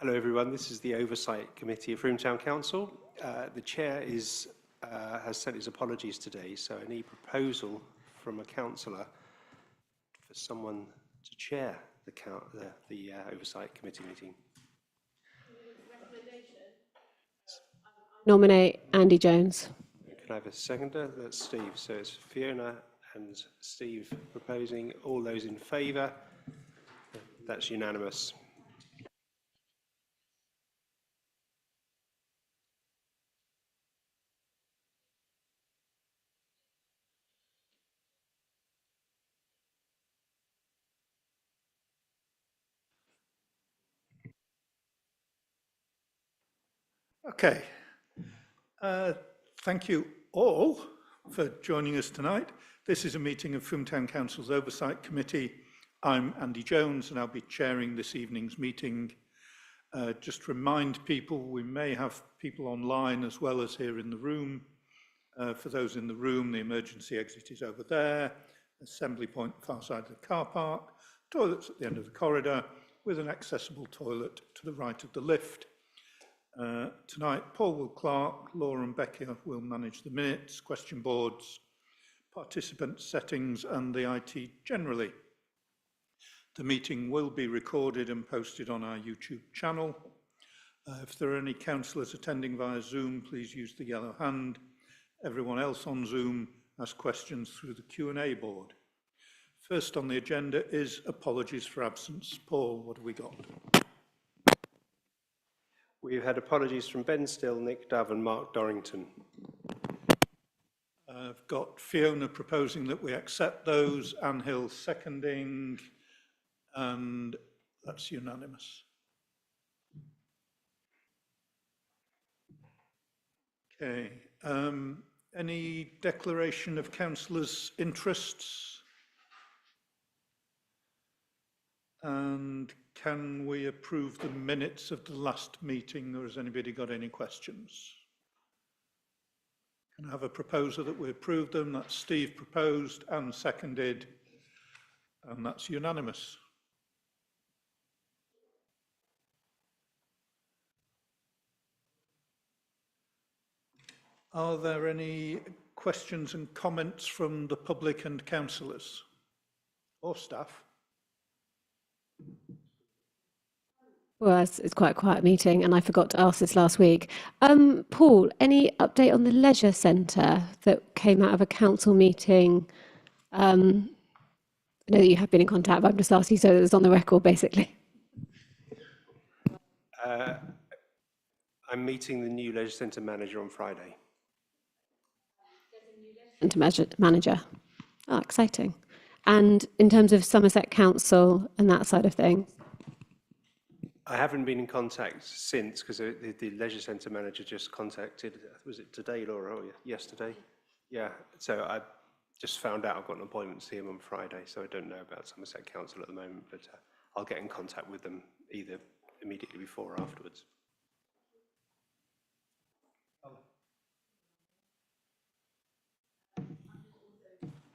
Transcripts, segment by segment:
Hello everyone, this is the Oversight Committee of Frome Town Council. The Chair has sent his apologies today, so I need proposal from a councillor for someone to chair the Oversight Committee meeting. Nominate Andy Jones. Can I have a seconder? That's Steve. So it's Fiona and Steve proposing. All those in favour? That's unanimous. Okay, thank you all for joining us tonight. This is a meeting of Frome Town Council's Oversight Committee. I'm Andy Jones and I'll be chairing this evening's meeting. Just to remind people, we may have people online as well as here in the room. For those in the room, the emergency exit is over there, assembly point far side of the car park, toilets at the end of the corridor, with an accessible toilet to the right of the lift. Tonight, Paul will clerk, Laura and Becky will manage the minutes, question boards, participant settings and the IT generally. The meeting will be recorded and posted on our YouTube channel. If there are any councillors attending via Zoom, please use the yellow hand. Everyone else on Zoom ask questions through the Q&A board. First on the agenda is apologies for absence. Paul, what have we got? We've had apologies from Ben Still, Nick Dove and Mark Dorrington. I've got Fiona proposing that we accept those, Anne Hill seconding, and that's unanimous. Okay, any declaration of councillors' interests? And can we approve the minutes of the last meeting, or has anybody got any questions? Can I have a proposer that we approve them? That's Steve proposed and seconded, and that's unanimous. Are there any questions and comments from the public and councillors or staff? Well, it's quite a quiet meeting and I forgot to ask this last week. Paul, any update on the leisure centre that came out of a council meeting? I know that you have been in contact, but I'm just asking so that it's on the record, basically. I'm meeting the new leisure centre manager on Friday. Centre manager. Oh, exciting. And in terms of Somerset Council and that side of things? I haven't been in contact since because the leisure centre manager just contacted, was it today, Laura? Oh, yesterday? Yeah, so I just found out I've got an appointment to see him on Friday, so I don't know about Somerset Council at the moment, but I'll get in contact with them either immediately before or afterwards.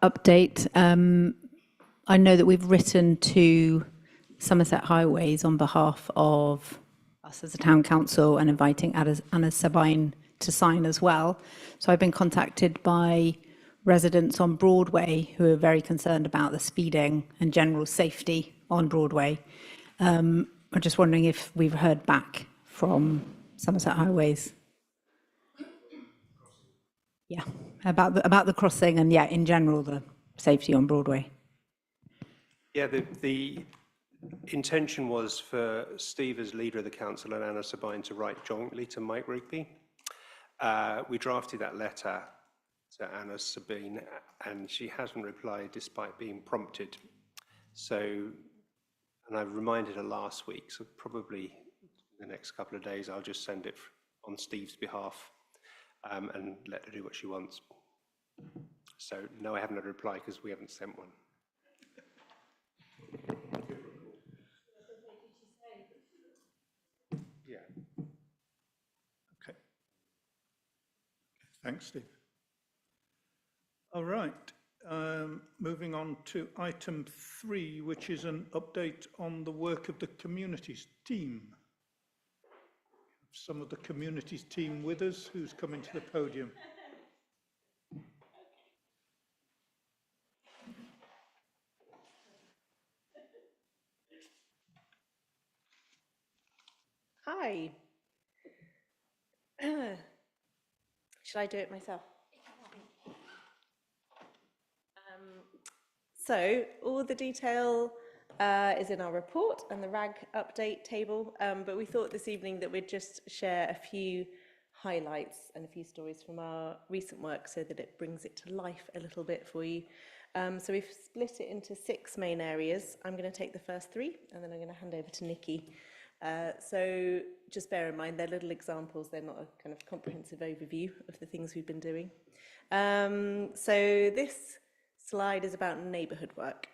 Update. I know that we've written to Somerset Highways on behalf of us as a town council and inviting Anna Sabine to sign as well. So I've been contacted by residents on Broadway who are very concerned about the speeding and general safety on Broadway. I'm just wondering if we've heard back from Somerset Highways. Yeah, about the crossing and yeah, in general, the safety on Broadway. Yeah, the intention was for Steve as leader of the council and Anna Sabine to write jointly to Mike Rigby. We drafted that letter to Anna Sabine and she hasn't replied despite being prompted. So, and I reminded her last week, so probably in the next couple of days I'll just send it on Steve's behalf and let her do what she wants. So no, I haven't had a reply because we haven't sent one. Yeah. Okay. Thanks, Steve. All right. Moving on to item 3, which is an update on the work of the communities team. some of the communities team with us who's coming to the podium. Hi. Should I do it myself? So all the detail is in our report and the RAG update table, but we thought this evening that we'd just share a few highlights and a few stories from our recent work so that it brings it to life a little bit for you. So we've split it into 6 main areas. I'm going to take the first 3 and then I'm going to hand over to Nikki. So just bear in mind, they're little examples, they're not a kind of comprehensive overview of the things we've been doing. So this slide is about neighbourhood work.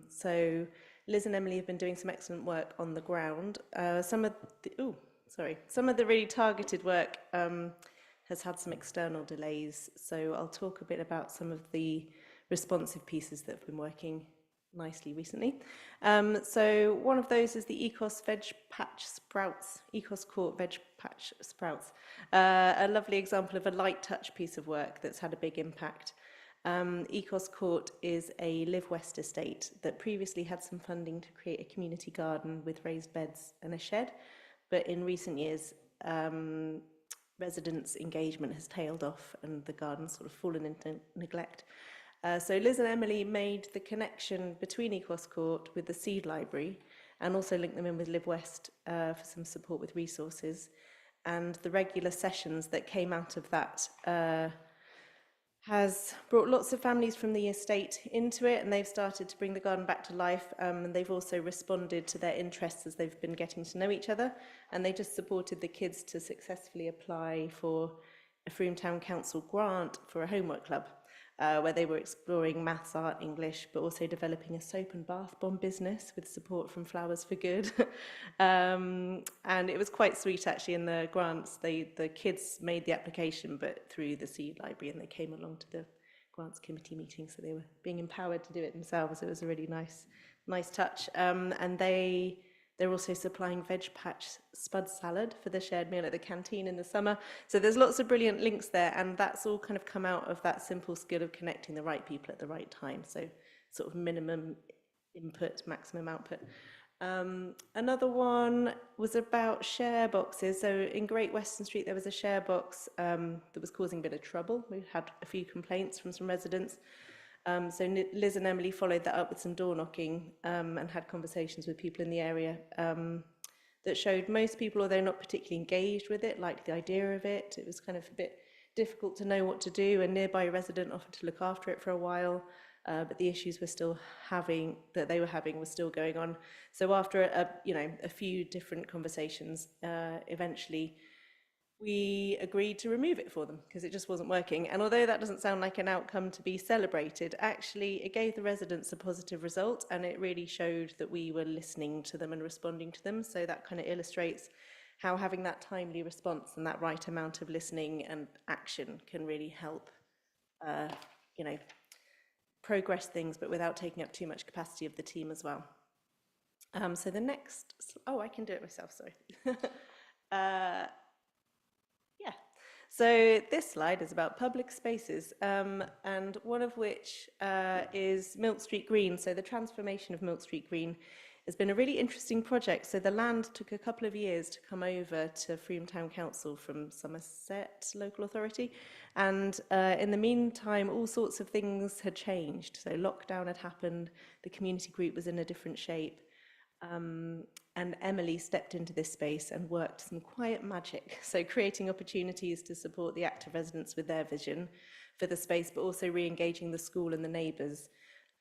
So Liz and Emily have been doing some excellent work on the ground. Some of the really targeted work has had some external delays. So I'll talk a bit about some of the responsive pieces that have been working nicely recently. So one of those is the Ecos Veg Patch Sprouts, Ecos Court Veg Patch Sprouts, a lovely example of a light touch piece of work that's had a big impact. Ecos Court is a Live West estate that previously had some funding to create a community garden with raised beds and a shed, but in recent years residents' engagement has tailed off and the garden's sort of fallen into neglect. So Liz and Emily made the connection between Ecos Court with the Seed Library and also linked them in with Live West for some support with resources. And the regular sessions that came out of that has brought lots of families from the estate into it, and they've started to bring the garden back to life, and they've also responded to their interests as they've been getting to know each other, and they just supported the kids to successfully apply for a Frome Town Council grant for a homework club, where they were exploring maths, art, English, but also developing a soap and bath bomb business with support from Flowers for Good. And it was quite sweet, actually, in the grants. The kids made the application, but through the Seed Library, and they came along to the grants committee meeting, so they were being empowered to do it themselves. It was a really nice touch. And they're also supplying veg patch spud salad for the shared meal at the canteen in the summer. So there's lots of brilliant links there, and that's all kind of come out of that simple skill of connecting the right people at the right time. So sort of minimum input, maximum output. Another one was about share boxes. So in Great Western Street, there was a share box that was causing a bit of trouble. We had a few complaints from some residents. So Liz and Emily followed that up with some door knocking and had conversations with people in the area that showed most people, although not particularly engaged with it, liked the idea of it. It was kind of a bit difficult to know what to do. A nearby resident offered to look after it for a while, but the issues they were having were still going on. So after a few different conversations, eventually we agreed to remove it for them because it just wasn't working. And although that doesn't sound like an outcome to be celebrated, actually it gave the residents a positive result, and it really showed that we were listening to them and responding to them. So that kind of illustrates how having that timely response and that right amount of listening and action can really help, progress things, but without taking up too much capacity of the team as well. So the next, I can do it myself, sorry. So this slide is about public spaces, and one of which is Milk Street Green. So the transformation of Milk Street Green has been a really interesting project. So the land took a couple of years to come over to Frome Town Council from Somerset Local Authority, and in the meantime all sorts of things had changed. So lockdown had happened, the community group was in a different shape, and Emily stepped into this space and worked some quiet magic, so creating opportunities to support the active residents with their vision for the space, but also re-engaging the school and the neighbours.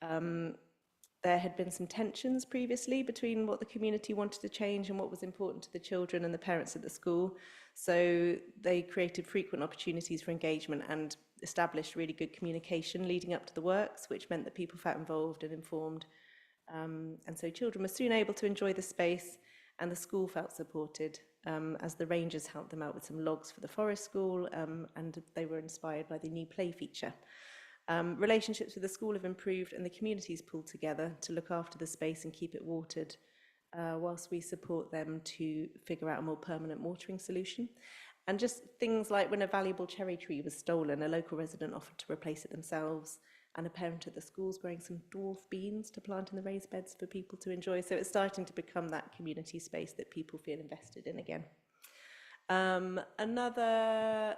There had been some tensions previously between what the community wanted to change and what was important to the children and the parents at the school, so they created frequent opportunities for engagement and established really good communication leading up to the works, which meant that people felt involved and informed. And so children were soon able to enjoy the space, and the school felt supported as the rangers helped them out with some logs for the forest school, and they were inspired by the new play feature. Relationships with the school have improved, and the communities pulled together to look after the space and keep it watered whilst we support them to figure out a more permanent watering solution. And just things like when a valuable cherry tree was stolen, a local resident offered to replace it themselves, and a parent at the school's growing some dwarf beans to plant in the raised beds for people to enjoy. So it's starting to become that community space that people feel invested in again. Another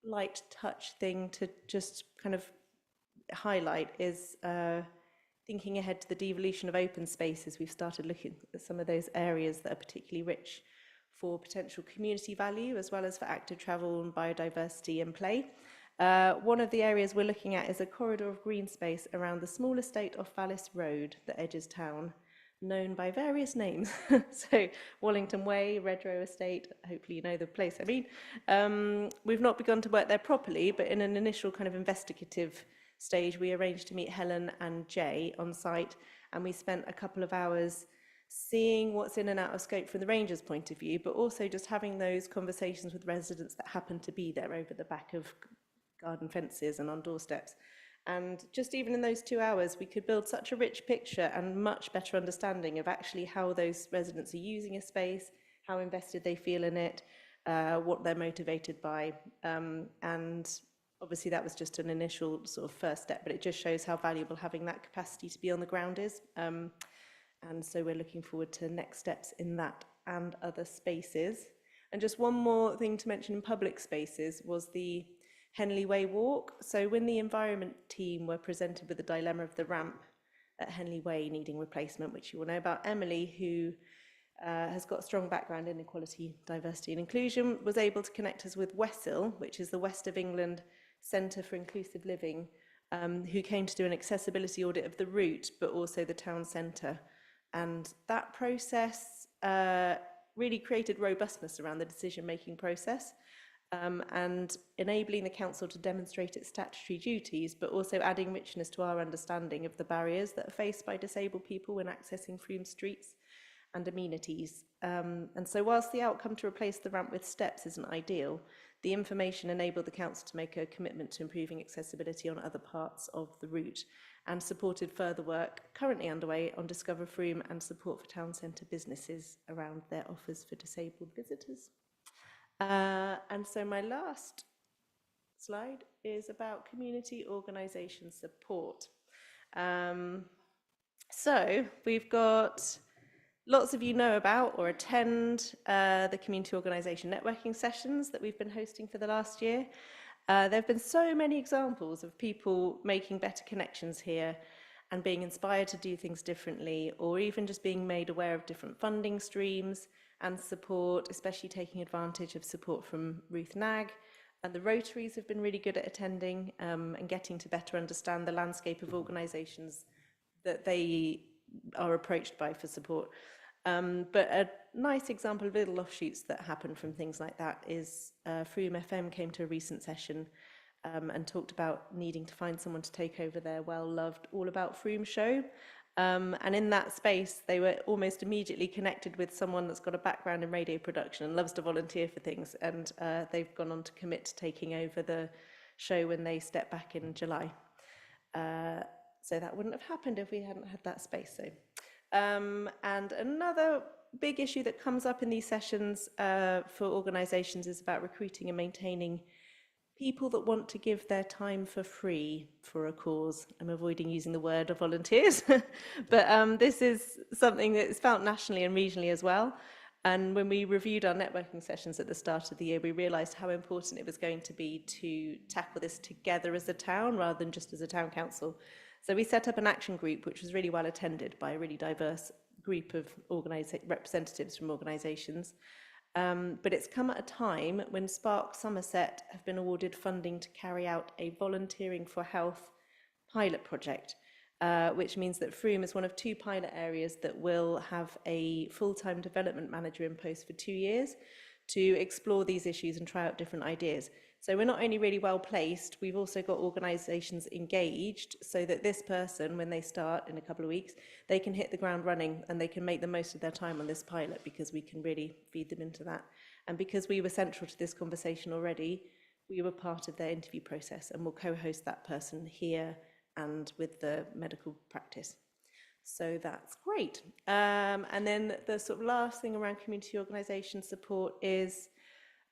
light touch thing to just kind of highlight is thinking ahead to the devolution of open spaces. We've started looking at some of those areas that are particularly rich for potential community value, as well as for active travel and biodiversity and play. One of the areas we're looking at is a corridor of green space around the small estate off Vallis Road that edges town, known by various names. So Wallington Way, Redrow Estate, hopefully you know the place I mean. We've not begun to work there properly, but in an initial kind of investigative stage, we arranged to meet Helen and Jay on site, and we spent a couple of hours seeing what's in and out of scope from the Rangers' point of view, but also just having those conversations with residents that happen to be there over the back of garden fences and on doorsteps. And just even in those 2 hours, we could build such a rich picture and much better understanding of actually how those residents are using a space, how invested they feel in it, what they're motivated by. And obviously that was just an initial sort of first step, but it just shows how valuable having that capacity to be on the ground is. And so we're looking forward to next steps in that and other spaces. And just one more thing to mention in public spaces was the Henley Way walk. So when the environment team were presented with the dilemma of the ramp at Henley Way needing replacement, which you will know about, Emily, who has got a strong background in equality, diversity and inclusion, was able to connect us with WESIL, which is the West of England Centre for Inclusive Living, who came to do an accessibility audit of the route, but also the town centre. And that process really created robustness around the decision-making process, and enabling the council to demonstrate its statutory duties, but also adding richness to our understanding of the barriers that are faced by disabled people when accessing Frome streets and amenities. And so whilst the outcome to replace the ramp with steps isn't ideal, the information enabled the council to make a commitment to improving accessibility on other parts of the route, and supported further work currently underway on Discover Frome and support for town centre businesses around their offers for disabled visitors. And so my last slide is about community organisation support. So we've got, lots of you know about or attend the community organisation networking sessions that we've been hosting for the last year. There have been so many examples of people making better connections here and being inspired to do things differently, or even just being made aware of different funding streams and support, especially taking advantage of support from Ruth Nag. And the Rotaries have been really good at attending and getting to better understand the landscape of organisations that they are approached by for support. But a nice example of little offshoots that happen from things like that is Frome FM came to a recent session and talked about needing to find someone to take over their well-loved All About Frome show. And in that space, they were almost immediately connected with someone that's got a background in radio production and loves to volunteer for things. And they've gone on to commit to taking over the show when they step back in July. So that wouldn't have happened if we hadn't had that space. So. And another big issue that comes up in these sessions for organisations is about recruiting and maintaining people that want to give their time for free for a cause. I'm avoiding using the word volunteers, but this is something that is felt nationally and regionally as well. And when we reviewed our networking sessions at the start of the year, we realised how important it was going to be to tackle this together as a town rather than just as a town council. So we set up an action group, which was really well attended by a really diverse group of representatives from organisations. But it's come at a time when Spark Somerset have been awarded funding to carry out a Volunteering for Health pilot project, which means that Frome is one of 2 pilot areas that will have a full-time development manager in post for 2 years to explore these issues and try out different ideas. So we're not only really well placed, we've also got organisations engaged so that this person, when they start in a couple of weeks, they can hit the ground running and they can make the most of their time on this pilot, because we can really feed them into that. And because we were central to this conversation already, we were part of their interview process, and we'll co-host that person here and with the medical practice. So that's great. And then the sort of last thing around community organisation support is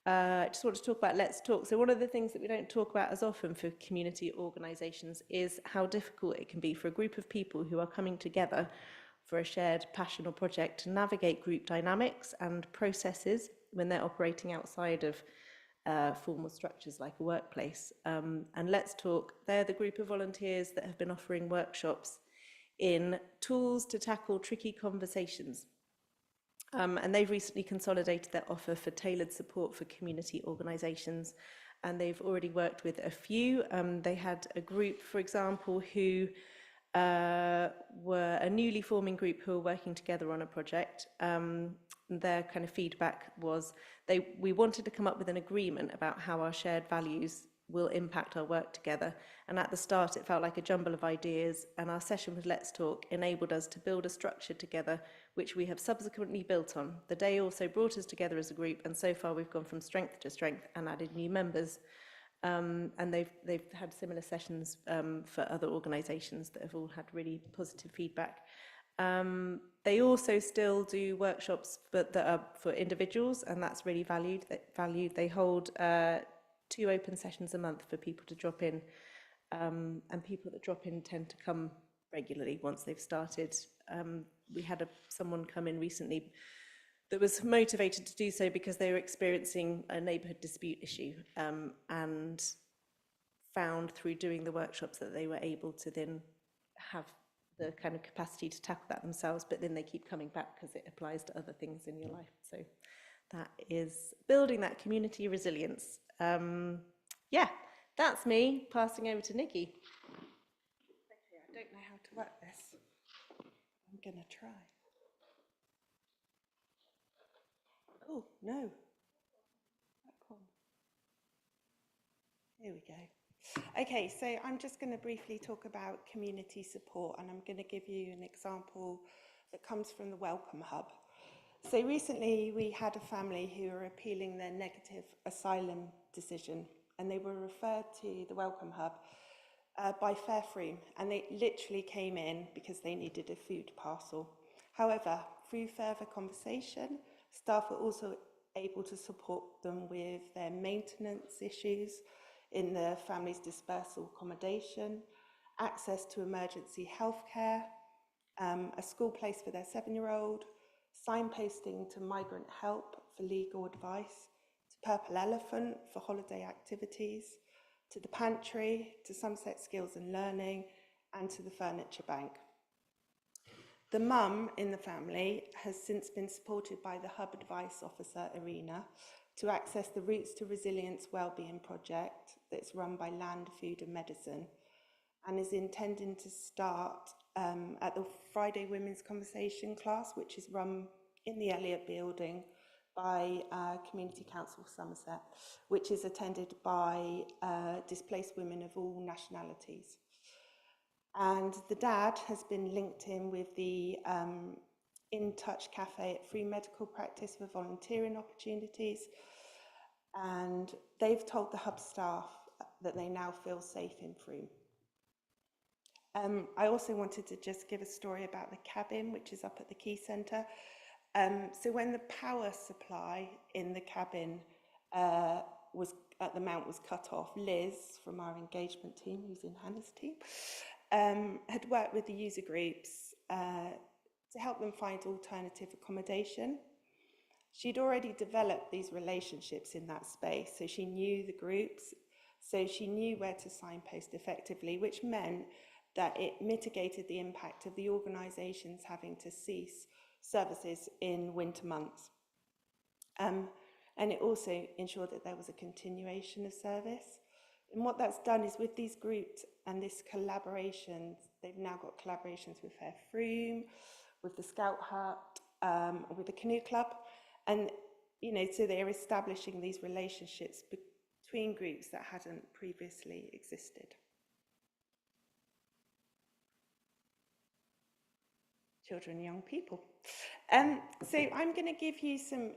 I just want to talk about Let's Talk. So one of the things that we don't talk about as often for community organisations is how difficult it can be for a group of people who are coming together for a shared passion or project to navigate group dynamics and processes when they're operating outside of formal structures like a workplace. And Let's Talk, they're the group of volunteers that have been offering workshops in tools to tackle tricky conversations. And they've recently consolidated their offer for tailored support for community organisations, and they've already worked with a few. They had a group, for example, who were a newly forming group who were working together on a project. Their kind of feedback was we wanted to come up with an agreement about how our shared values will impact our work together. And at the start, it felt like a jumble of ideas, and our session with Let's Talk enabled us to build a structure together, which we have subsequently built on. The day also brought us together as a group, and so far we've gone from strength to strength and added new members. And they've had similar sessions for other organisations that have all had really positive feedback. They also still do workshops that are for individuals, and that's really valued. They hold 2 open sessions a month for people to drop in, and people that drop in tend to come regularly once they've started. We had someone come in recently that was motivated to do so because they were experiencing a neighbourhood dispute issue, and found through doing the workshops that they were able to then have the kind of capacity to tackle that themselves, but then they keep coming back because it applies to other things in your life. So that is building that community resilience. Yeah, that's me passing over to Nikki. Okay, I don't know how to work this. I'm gonna try. Oh, no. Back one. Here we go. Okay, so I'm just going to briefly talk about community support, and I'm going to give you an example that comes from the Welcome Hub. So recently we had a family who were appealing their negative asylum decision, and they were referred to the Welcome Hub by Fairfree, and they literally came in because they needed a food parcel. However, through further conversation, staff were also able to support them with their maintenance issues in the family's dispersal accommodation, access to emergency healthcare, a school place for their 7-year-old, signposting to migrant help for legal advice, to Purple Elephant for holiday activities, to the pantry, to Sunset Skills and Learning, and to the furniture bank. The mum in the family has since been supported by the Hub Advice Officer, Irina, to access the Roots to Resilience Wellbeing project that's run by Land, Food and Medicine, and is intending to start at the Friday Women's Conversation class, which is run in the Elliott Building by Community Council Somerset, which is attended by displaced women of all nationalities. And the dad has been linked in with the In Touch Cafe at Free Medical Practice for volunteering opportunities. And they've told the Hub staff that they now feel safe in Frome. I also wanted to just give a story about the cabin, which is up at the Key Centre. So when the power supply in the cabin was at the Mount was cut off, Liz from our engagement team, who's in Hannah's team, had worked with the user groups to help them find alternative accommodation. She'd already developed these relationships in that space, so she knew the groups, so she knew where to signpost effectively, which meant that it mitigated the impact of the organisations having to cease services in winter months. And it also ensured that there was a continuation of service. And what that's done is with these groups and this collaboration, they've now got collaborations with Fair Froome, with the Scout Hut, with the Canoe Club. And, you know, so they're establishing these relationships between groups that hadn't previously existed. Children and young people. So I'm going to give you some,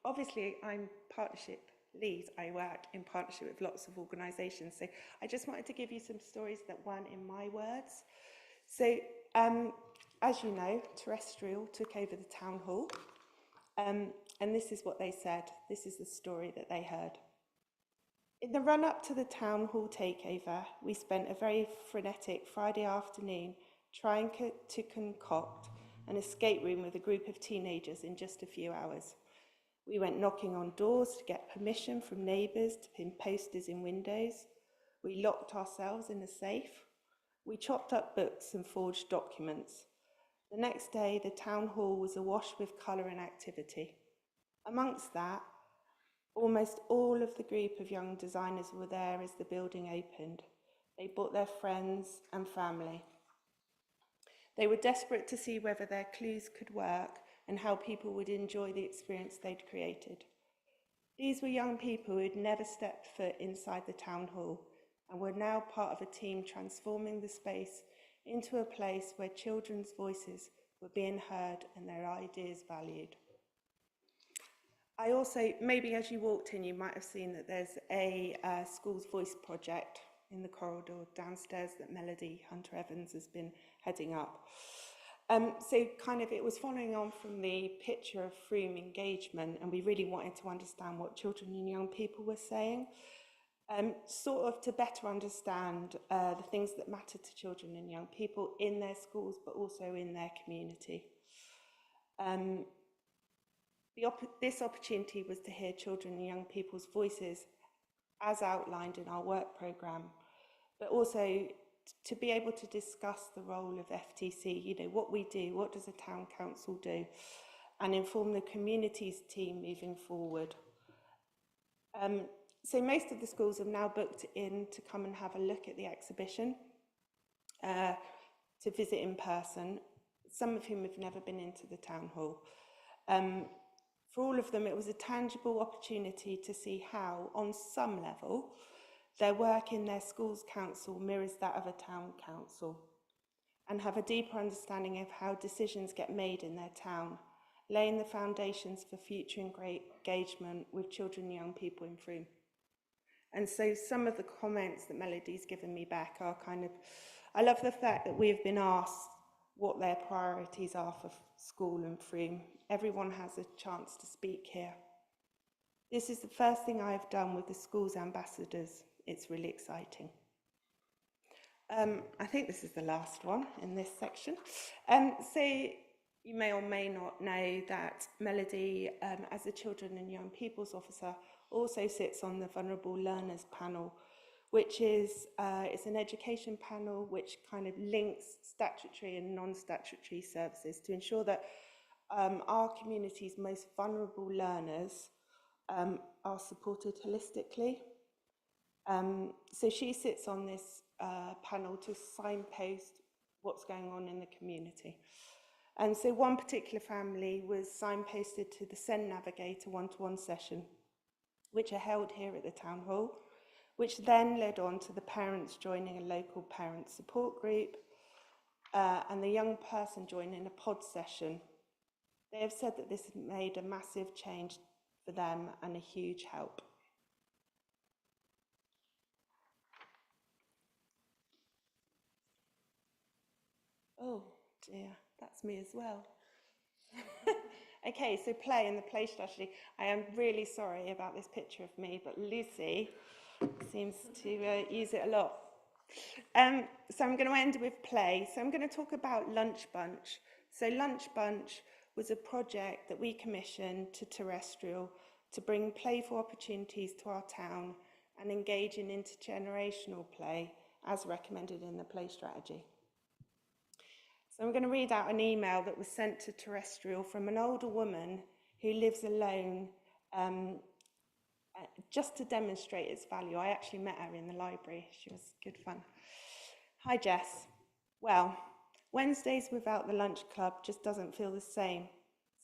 obviously I'm partnership lead, I work in partnership with lots of organisations, so I just wanted to give you some stories that weren't in my words. So as you know, Terrestrial took over the town hall, and this is what they said. This is the story that they heard. In the run-up to the town hall takeover, we spent a very frenetic Friday afternoon trying to concoct an escape room with a group of teenagers in just a few hours. We went knocking on doors to get permission from neighbours to pin posters in windows. We locked ourselves in a safe. We chopped up books and forged documents. The next day, the town hall was awash with colour and activity. Amongst that, almost all of the group of young designers were there as the building opened. They brought their friends and family. They were desperate to see whether their clues could work and how people would enjoy the experience they'd created. These were young people who had never stepped foot inside the town hall and were now part of a team transforming the space into a place where children's voices were being heard and their ideas valued. I also, maybe as you walked in, you might have seen that there's a Schools Voice project in the corridor downstairs that Melody Hunter-Evans has been heading up. So kind of it was following on from the picture of Frome engagement, and we really wanted to understand what children and young people were saying, sort of to better understand the things that matter to children and young people in their schools, but also in their community. This opportunity was to hear children and young people's voices as outlined in our work programme, but also to be able to discuss the role of FTC, you know, what we do, what does a town council do, and inform the communities team moving forward. So most of the schools have now booked in to come and have a look at the exhibition, to visit in person, some of whom have never been into the town hall. For all of them, it was a tangible opportunity to see how, on some level, their work in their schools council mirrors that of a town council, and have a deeper understanding of how decisions get made in their town, laying the foundations for future engagement with children and young people in Frome. And so some of the comments that Melody's given me back are kind of, I love the fact that we've been asked what their priorities are for school and Frome. Everyone has a chance to speak here. This is the first thing I've done with the school's ambassadors. It's really exciting. I think this is the last one in this section. So you may or may not know that Melody, as the Children and Young People's Officer, also sits on the Vulnerable Learners panel, which is it's an education panel which kind of links statutory and non-statutory services to ensure that our community's most vulnerable learners are supported holistically. So she sits on this panel to signpost what's going on in the community. And so one particular family was signposted to the Send Navigator one-to-one session, which are held here at the town hall, which then led on to the parents joining a local parent support group and the young person joining a pod session. They have said that this has made a massive change for them and a huge help. Oh dear, that's me as well. Okay, so play and the play strategy. I am really sorry about this picture of me, but Lucy seems to use it a lot. So I'm going to end with play. So I'm going to talk about Lunch Bunch. So Lunch Bunch was a project that we commissioned to Terrestrial to bring playful opportunities to our town and engage in intergenerational play as recommended in the play strategy. So I'm going to read out an email that was sent to Terrestrial from an older woman who lives alone, just to demonstrate its value. I actually met her in the library. She was good fun. Hi, Jess. Well, Wednesdays without the lunch club just doesn't feel the same.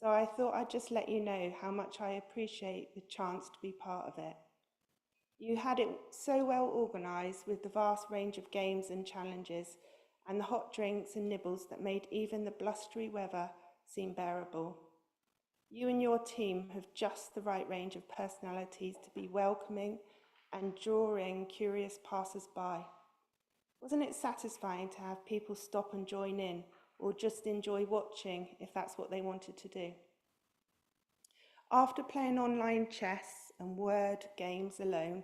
So I thought I'd just let you know how much I appreciate the chance to be part of it. You had it so well organised with the vast range of games and challenges and the hot drinks and nibbles that made even the blustery weather seem bearable. You and your team have just the right range of personalities to be welcoming and drawing curious passers-by. Wasn't it satisfying to have people stop and join in, or just enjoy watching if that's what they wanted to do. After playing online chess and word games alone,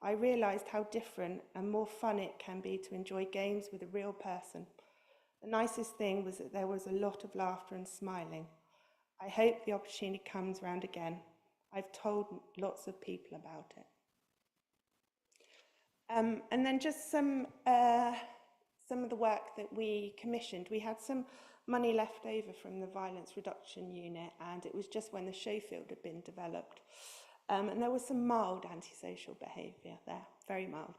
I realised how different and more fun it can be to enjoy games with a real person. The nicest thing was that there was a lot of laughter and smiling. I hope the opportunity comes round again. I've told lots of people about it. And then just some of the work that we commissioned. We had some money left over from the Violence Reduction Unit, and it was just when the show field had been developed. And there was some mild antisocial behaviour there, very mild.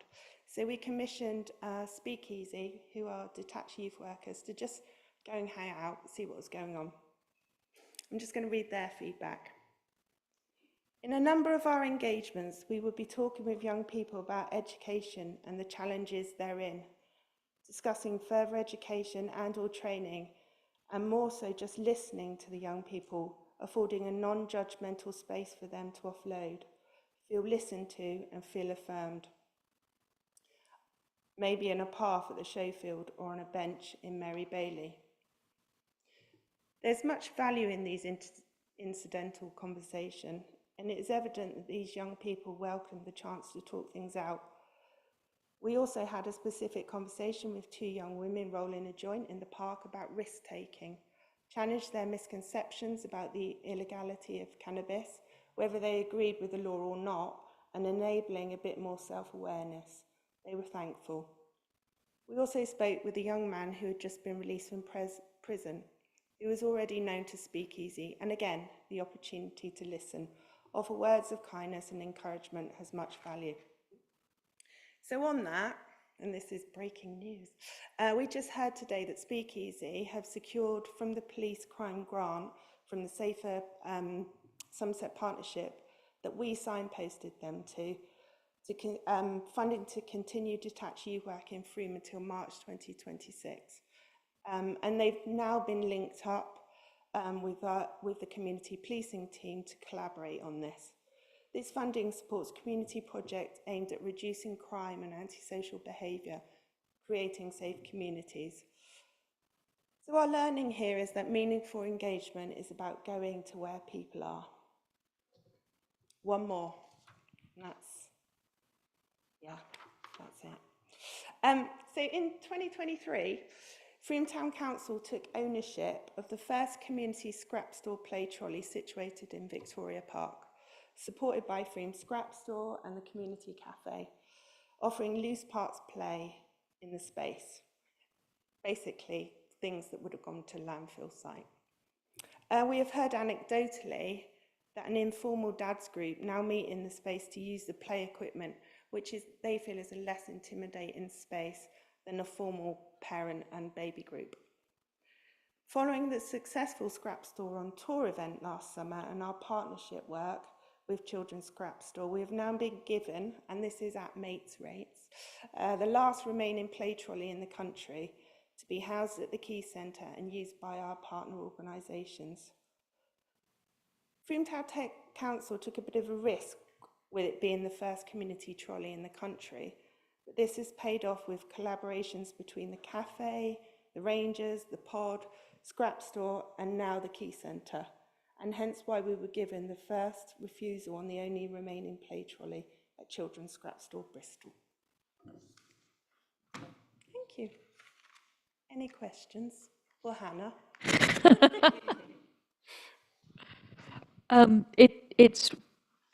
So we commissioned Speakeasy, who are detached youth workers, to just go and hang out, see what was going on. I'm just going to read their feedback. In a number of our engagements, we would be talking with young people about education and the challenges therein, discussing further education and/or training, and more so just listening to the young people, affording a non-judgmental space for them to offload, feel listened to and feel affirmed. Maybe in a path at the show field or on a bench in Mary Bailey. There's much value in these incidental conversation, and it is evident that these young people welcome the chance to talk things out. We also had a specific conversation with 2 young women rolling a joint in the park about risk-taking, challenged their misconceptions about the illegality of cannabis, whether they agreed with the law or not, and enabling a bit more self-awareness. They were thankful. We also spoke with a young man who had just been released from prison, who was already known to Speakeasy, and again, the opportunity to listen, offer words of kindness and encouragement has much value. So on that, and this is breaking news, we just heard today that Speakeasy have secured from the police crime grant from the Safer Somerset Partnership that we signposted them to funding to continue detached youth work in Frome until March 2026. And they've now been linked up with the community policing team to collaborate on this. This funding supports community projects aimed at reducing crime and antisocial behaviour, creating safe communities. So our learning here is that meaningful engagement is about going to where people are. One more, and that's it. So in 2023, Frome Town Council took ownership of the first community scrap store play trolley situated in Victoria Park, supported by Frome Scrap Store and the Community Cafe, offering loose parts play in the space. Basically, things that would have gone to landfill site. We have heard anecdotally that an informal dads group now meet in the space to use the play equipment, which they feel is a less intimidating space than a formal parent and baby group. Following the successful Scrap Store on Tour event last summer and our partnership work with Children's Scrap Store, we have now been given, and this is at mates rates, the last remaining play trolley in the country to be housed at the Key Centre and used by our partner organisations. Frome Town Council took a bit of a risk with it being the first community trolley in the country, but this has paid off with collaborations between the cafe, the Rangers, the Pod, Scrap Store, and now the Key Centre, and hence why we were given the first refusal on the only remaining play trolley at Children's Scrap Store, Bristol. Thank you. Any questions for Hannah? It's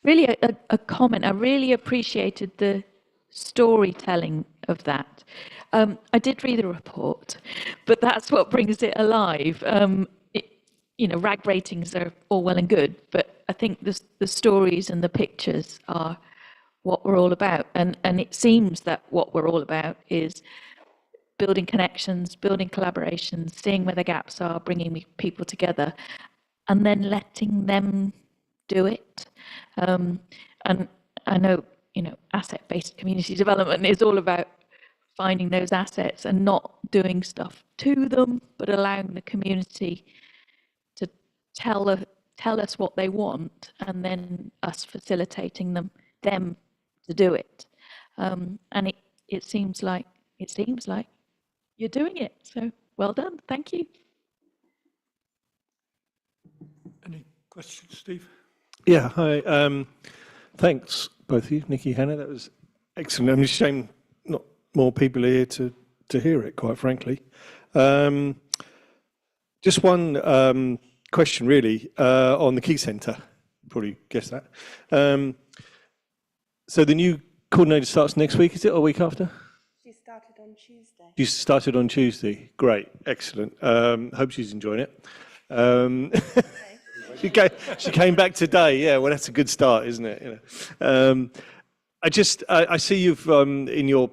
really a comment. I really appreciated the storytelling of that. I did read the report, but that's what brings it alive. Rag ratings are all well and good, but I think the stories and the pictures are what we're all about. And it seems that what we're all about is building connections, building collaborations, seeing where the gaps are, bringing people together, and then letting them do it. And I know, asset-based community development is all about finding those assets and not doing stuff to them, but allowing the community to tell us what they want, and then us facilitating them to do it. And it seems like you're doing it. So well done. Thank you. Question, Steve? Yeah, hi. Thanks, both of you, Nikki, Hannah. That was excellent. I'm just shame not more people are here to hear it, quite frankly. Just one question, really, on the Key Centre. Probably guessed that. So the new coordinator starts next week, is it, or a week after? She started on Tuesday. You started on Tuesday. Great, excellent. Hope she's enjoying it. She came back today. Yeah, well, that's a good start, isn't it? You know. I see you've in your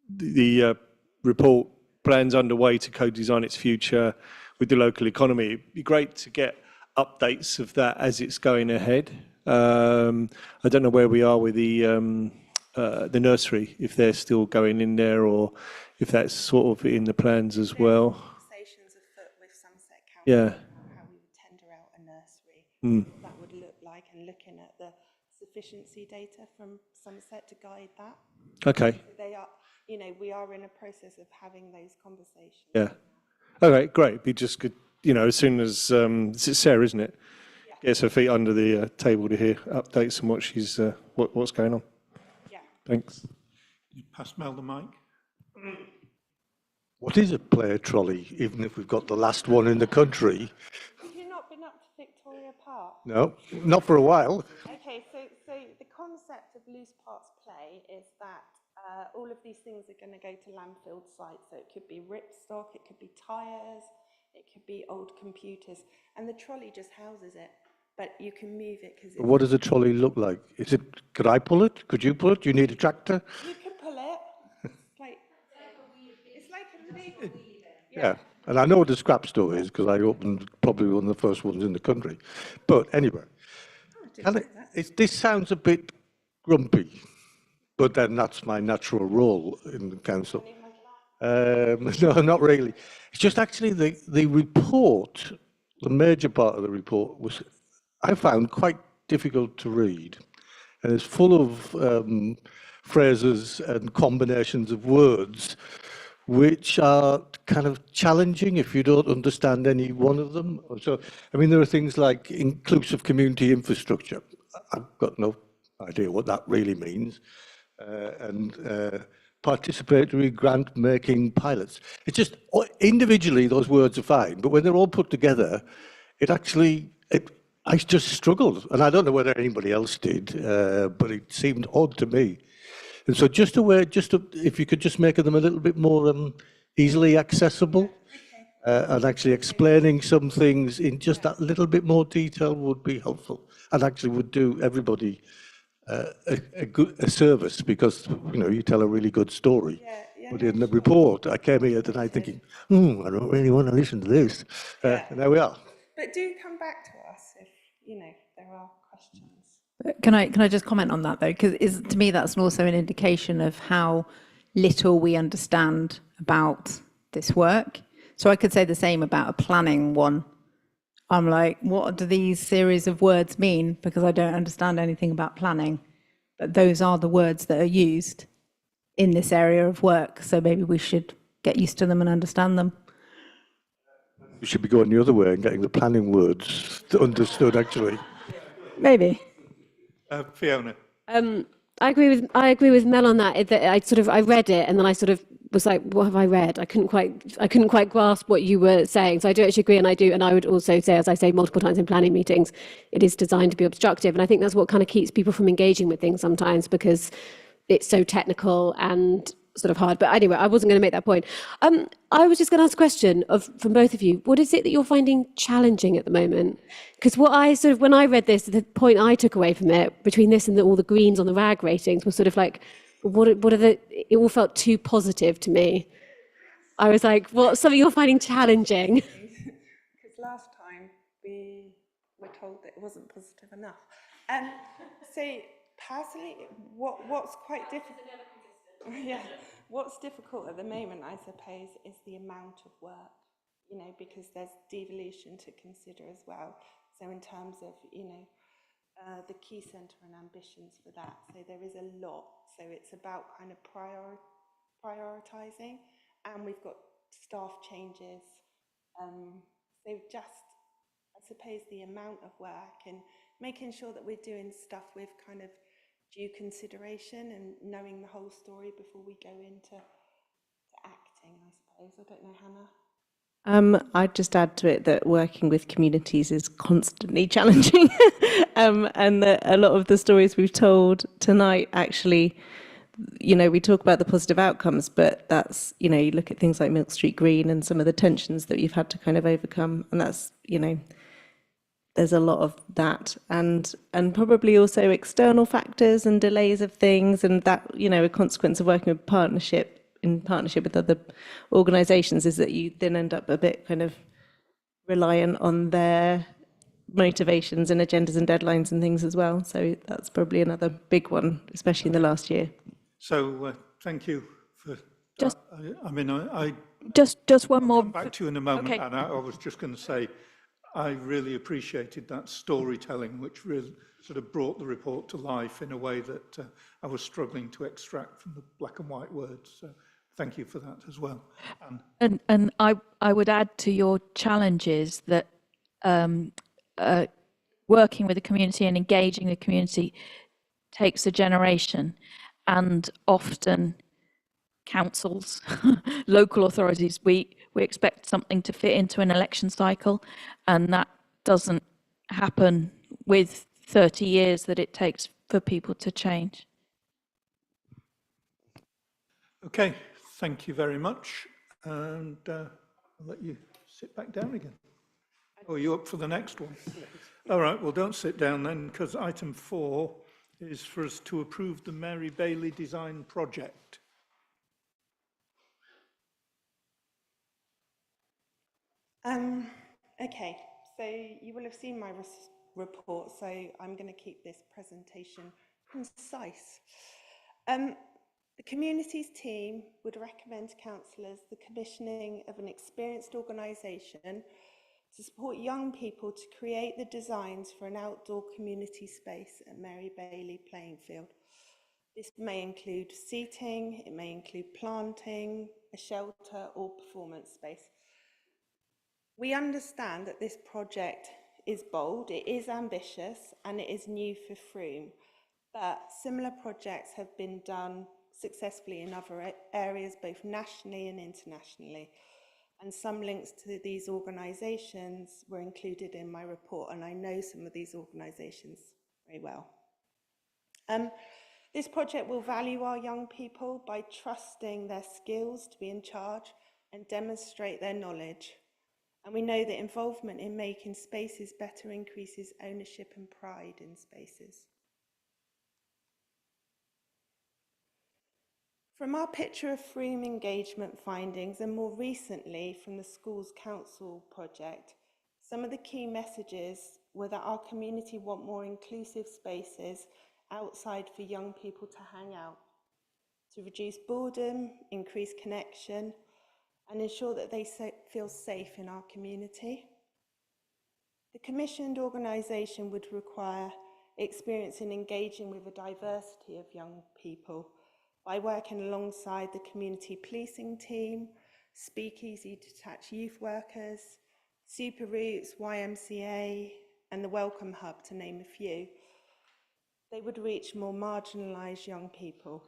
the report plans underway to co-design its future with the local economy. It'd be great to get updates of that as it's going ahead. I don't know where we are with the nursery, if they're still going in there or if that's sort of in the plans as well. Conversations afoot with Somerset Council Yeah. about how we would tender out a nursery, what that would look like, and looking at the sufficiency data from Somerset to guide that. Okay. So they are, you know, we are in a process of having those conversations. Yeah. Okay, great. Be just good, you know, as soon as it's Sarah, isn't it? Yeah. Gets her feet under the table to hear updates on what she's what's going on. Yeah. Thanks. You pass Mel the mic. What is a player trolley, even if we've got the last one in the country? Have you not been up to Victoria Park? No, not for a while. Okay, so the concept of loose parts play is that all of these things are going to go to landfill sites. So it could be ripstock, it could be tyres, it could be old computers, and the trolley just houses it. But you can move it because What does a trolley look like? Is it? Could I pull it? Could you pull it? Do you need a tractor? you could pull it. It's like a big. Yeah. And I know what the scrap store is because I opened probably one of the first ones in the country. But anyway, this sounds a bit grumpy, but then that's my natural role in the council. No, not really. It's just actually the report, the major part of the report was, I found quite difficult to read. And it's full of phrases and combinations of words which are kind of challenging if you don't understand any one of them. So, I mean, there are things like inclusive community infrastructure. I've got no idea what that really means. And participatory grant-making pilots. It's just, individually, those words are fine, but when they're all put together, it actually, I just struggled. And I don't know whether anybody else did, but it seemed odd to me. And so if you could just make them a little bit more easily accessible, and actually explaining some things in just that little bit more detail would be helpful, and actually would do everybody a service, because you tell a really good story. But in the report, I came here tonight thinking, I don't really want to listen to this. And there we are. But do come back to us if there are questions. Can I just comment on that though? Because to me that's also an indication of how little we understand about this work. So I could say the same about a planning one. I'm like, what do these series of words mean? Because I don't understand anything about planning. But those are the words that are used in this area of work. So maybe we should get used to them and understand them. We should be going the other way and getting the planning words understood, actually. Maybe. Fiona. I agree with Mel on that. I read it and then I sort of was like, what have I read? I couldn't quite grasp what you were saying. So I do actually agree, and I would also say, as I say multiple times in planning meetings, it is designed to be obstructive, and I think that's what kind of keeps people from engaging with things sometimes, because it's so technical and sort of hard. But anyway, I wasn't going to make that point. I was just going to ask a question from both of you. What is it that you're finding challenging at the moment? Because when I read this, the point I took away from it, between this and all the greens on the RAG ratings, was sort of like, it all felt too positive to me. I was like, what's something you're finding challenging? Because last time we were told that it wasn't positive enough. So personally, what's quite difficult? Yeah, what's difficult at the moment, I suppose, is the amount of work. Because there's devolution to consider as well. So in terms of the key centre and ambitions for that. So there is a lot. So it's about kind of prioritising, and we've got staff changes. So just, I suppose the amount of work and making sure that we're doing stuff with kind of due consideration and knowing the whole story before we go into acting, I suppose. I don't know, Hannah. I'd just add to it that working with communities is constantly challenging, and that a lot of the stories we've told tonight actually, we talk about the positive outcomes, but that's, you look at things like Milk Street Green and some of the tensions that you've had to kind of overcome, and that's, there's a lot of that, and probably also external factors and delays of things, and that, a consequence of working in partnership with other organisations is that you then end up a bit kind of reliant on their motivations and agendas and deadlines and things as well. So that's probably another big one, especially in the last year. So thank you for Just- that. I mean, I Just one more. come back to you in a moment, Okay. and I was just going to say, I really appreciated that storytelling, which really sort of brought the report to life in a way that I was struggling to extract from the black and white words. So thank you for that as well. And I would add to your challenges that working with the community and engaging the community takes a generation, and often councils, local authorities, we expect something to fit into an election cycle, and that doesn't happen with 30 years that it takes for people to change. Okay, thank you very much. And I'll let you sit back down again. Oh, are you up for the next one? All right, well, don't sit down then, because item 4 is for us to approve the Mary Bailey Design Project. Okay, so you will have seen my report, so I'm going to keep this presentation concise. The communities team would recommend to councillors the commissioning of an experienced organisation to support young people to create the designs for an outdoor community space at Mary Bailey playing field. This may include seating, it may include planting, a shelter or performance space. We understand that this project is bold, it is ambitious, and it is new for Frome, but similar projects have been done successfully in other areas, both nationally and internationally. And some links to these organisations were included in my report, and I know some of these organisations very well. This project will value our young people by trusting their skills to be in charge and demonstrate their knowledge. And we know that involvement in making spaces better increases ownership and pride in spaces. From our Picture of Frome engagement findings, and more recently from the Schools Council project, some of the key messages were that our community want more inclusive spaces outside for young people to hang out, to reduce boredom, increase connection, and ensure that they feel safe in our community. The commissioned organisation would require experience in engaging with a diversity of young people by working alongside the community policing team, speakeasy detached youth workers, super routes, YMCA, and the Welcome Hub, to name a few. They would reach more marginalised young people.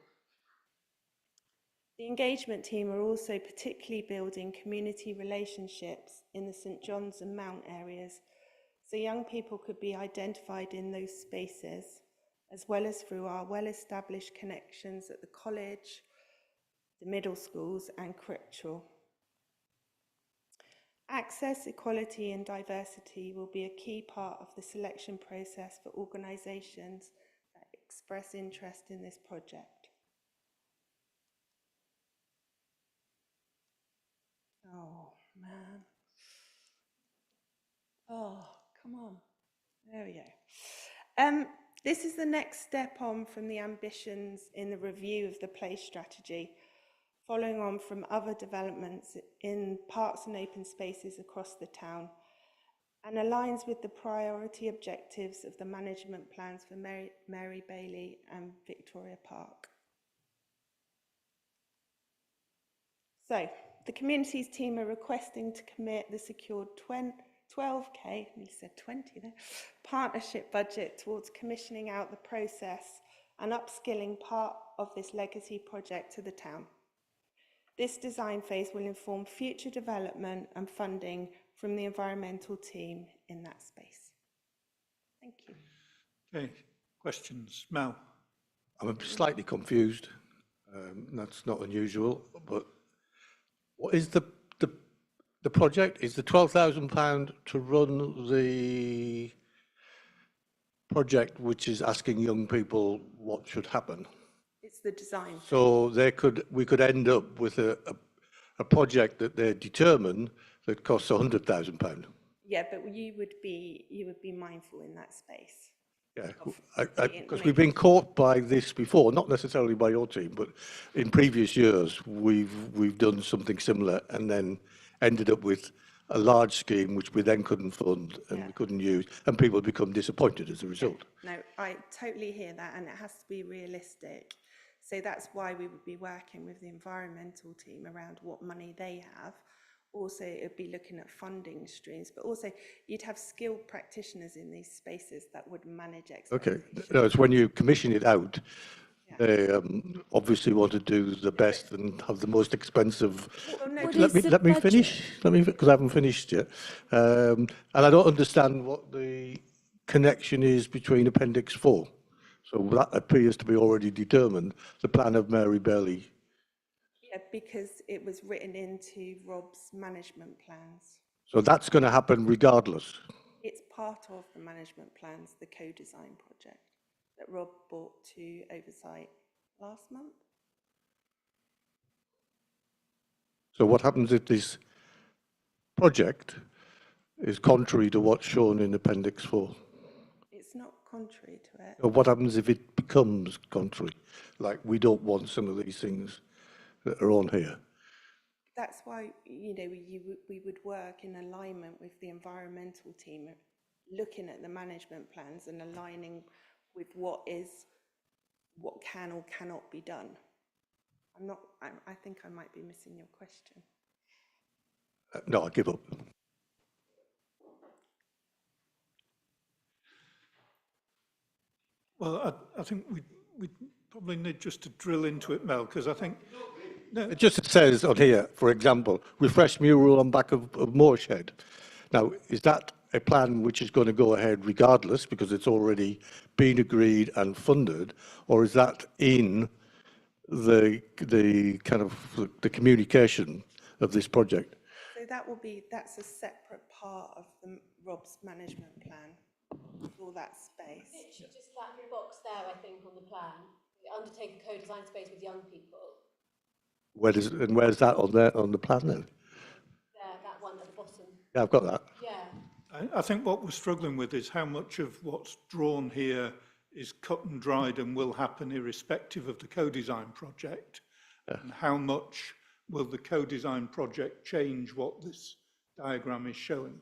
The engagement team are also particularly building community relationships in the St John's and Mount areas, so young people could be identified in those spaces, as well as through our well-established connections at the college, the middle schools and Cripchell. Access, equality and diversity will be a key part of the selection process for organisations that express interest in this project. Oh, man. Oh, come on. There we go. This is the next step on from the ambitions in the review of the place strategy, following on from other developments in parks and open spaces across the town, and aligns with the priority objectives of the management plans for Mary Bailey and Victoria Park. So, the communities team are requesting to commit the secured 12k, you said 20 there, partnership budget towards commissioning out the process and upskilling part of this legacy project to the town. This design phase will inform future development and funding from the environmental team in that space. Thank you. Okay, questions? Mel? I'm slightly confused. That's not unusual, but what is the project? Is the £12,000 to run the project which is asking young people what should happen? It's the design. So we could end up with a project that they determine that costs £100,000. Yeah, but you would be mindful in that space. Yeah, because we've been caught by this before, not necessarily by your team, but in previous years we've done something similar and then ended up with a large scheme which we then couldn't fund and we couldn't use, and people become disappointed as a result. No, I totally hear that, and it has to be realistic. So that's why we would be working with the environmental team around what money they have. Also, it would be looking at funding streams, but also you'd have skilled practitioners in these spaces that would manage expectations. Okay, no, it's when you commission it out, they obviously want to do the best and have the most expensive. Well, no, Let me finish. Because I haven't finished yet, and I don't understand what the connection is between Appendix 4. So that appears to be already determined. The plan of Mary Bailey. yeah, because it was written into Rob's management plans. So that's going to happen regardless. It's part of the management plans, the co-design project that Rob brought to Oversight last month. So what happens if this project is contrary to what's shown in Appendix 4? It's not contrary to it. Or what happens if it becomes contrary? Like we don't want some of these things that are on here. That's why, you know, we would work in alignment with the environmental team, looking at the management plans and aligning with what can or cannot be done. I think I might be missing your question. No, I give up. Well, I think we probably need just to drill into it, Mel, because I think... No. It just says on here, for example, refresh mural on back of Moorshed. Now, is that a plan which is going to go ahead regardless because it's already been agreed and funded, or is that in the kind of the communication of this project? So that's a separate part of Rob's management plan for that space. Literally just that box there, I think, on the plan. Undertake a co-design space with young people. Where's that on the plan then? There, that one at the bottom. Yeah, I've got that. Yeah. I think what we're struggling with is how much of what's drawn here is cut and dried and will happen irrespective of the co-design project, and how much will the co-design project change what this diagram is showing.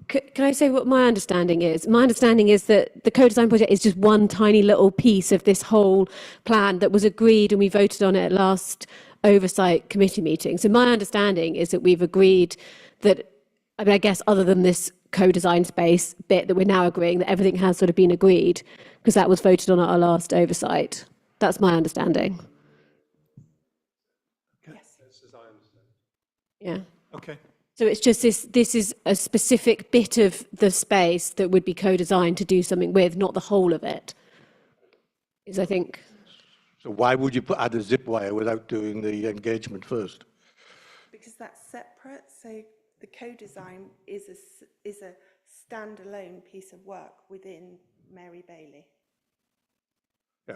Can I say what my understanding is? My understanding is that the co-design project is just one tiny little piece of this whole plan that was agreed and we voted on it at last Oversight committee meeting. So my understanding is that we've agreed that, I mean, I guess other than this co-design space bit that we're now agreeing, that everything has sort of been agreed because that was voted on at our last Oversight. That's my understanding. Yes. That's as I understand. Yeah. Okay. So it's just this is a specific bit of the space that would be co-designed to do something with, not the whole of it, is I think. So why would you add a zip wire without doing the engagement first? Because that's separate. So the co-design is a standalone piece of work within Mary Bailey. Yeah.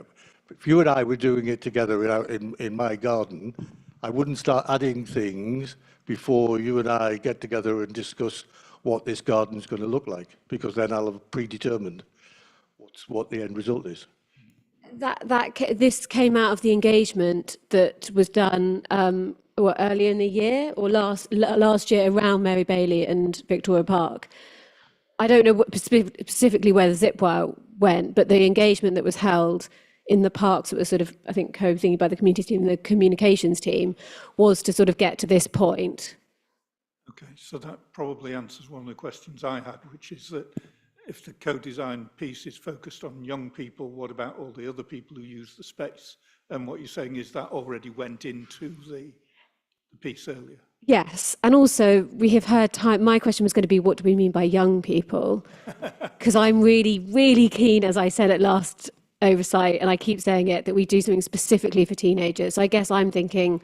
If you and I were doing it together in my garden, I wouldn't start adding things before you and I get together and discuss what this garden is going to look like, because then I'll have predetermined what the end result is. This came out of the engagement that was done earlier in the year or last year around Mary Bailey and Victoria Park. I don't know specifically where the zip wire went, but the engagement that was held in the parks that was sort of, I think, co-thinking by the community team, the communications team, was to sort of get to this point. Okay, so that probably answers one of the questions I had, which is that if the co-design piece is focused on young people, what about all the other people who use the space? And what you're saying is that already went into the piece earlier. Yes, and also we have heard time. My question was going to be, what do we mean by young people? Because I'm really, really keen, as I said at last Oversight, and I keep saying it, that we do something specifically for teenagers. So I guess I'm thinking,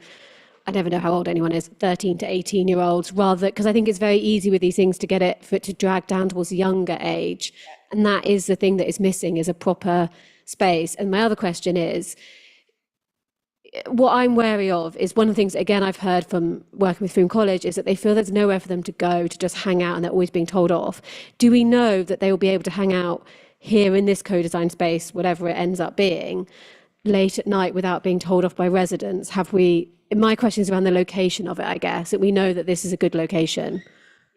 I never know how old anyone is, 13 to 18-year-olds, rather, because I think it's very easy with these things to get it, for it to drag down towards a younger age. And that is the thing that is missing, is a proper space. And my other question is, what I'm wary of is one of the things, again, I've heard from working with Froome College, is that they feel there's nowhere for them to go to just hang out, and they're always being told off. Do we know that they will be able to hang out here in this co-design space, whatever it ends up being, late at night without being told off by residents? Have we, my question is around the location of it, I guess, that we know that this is a good location.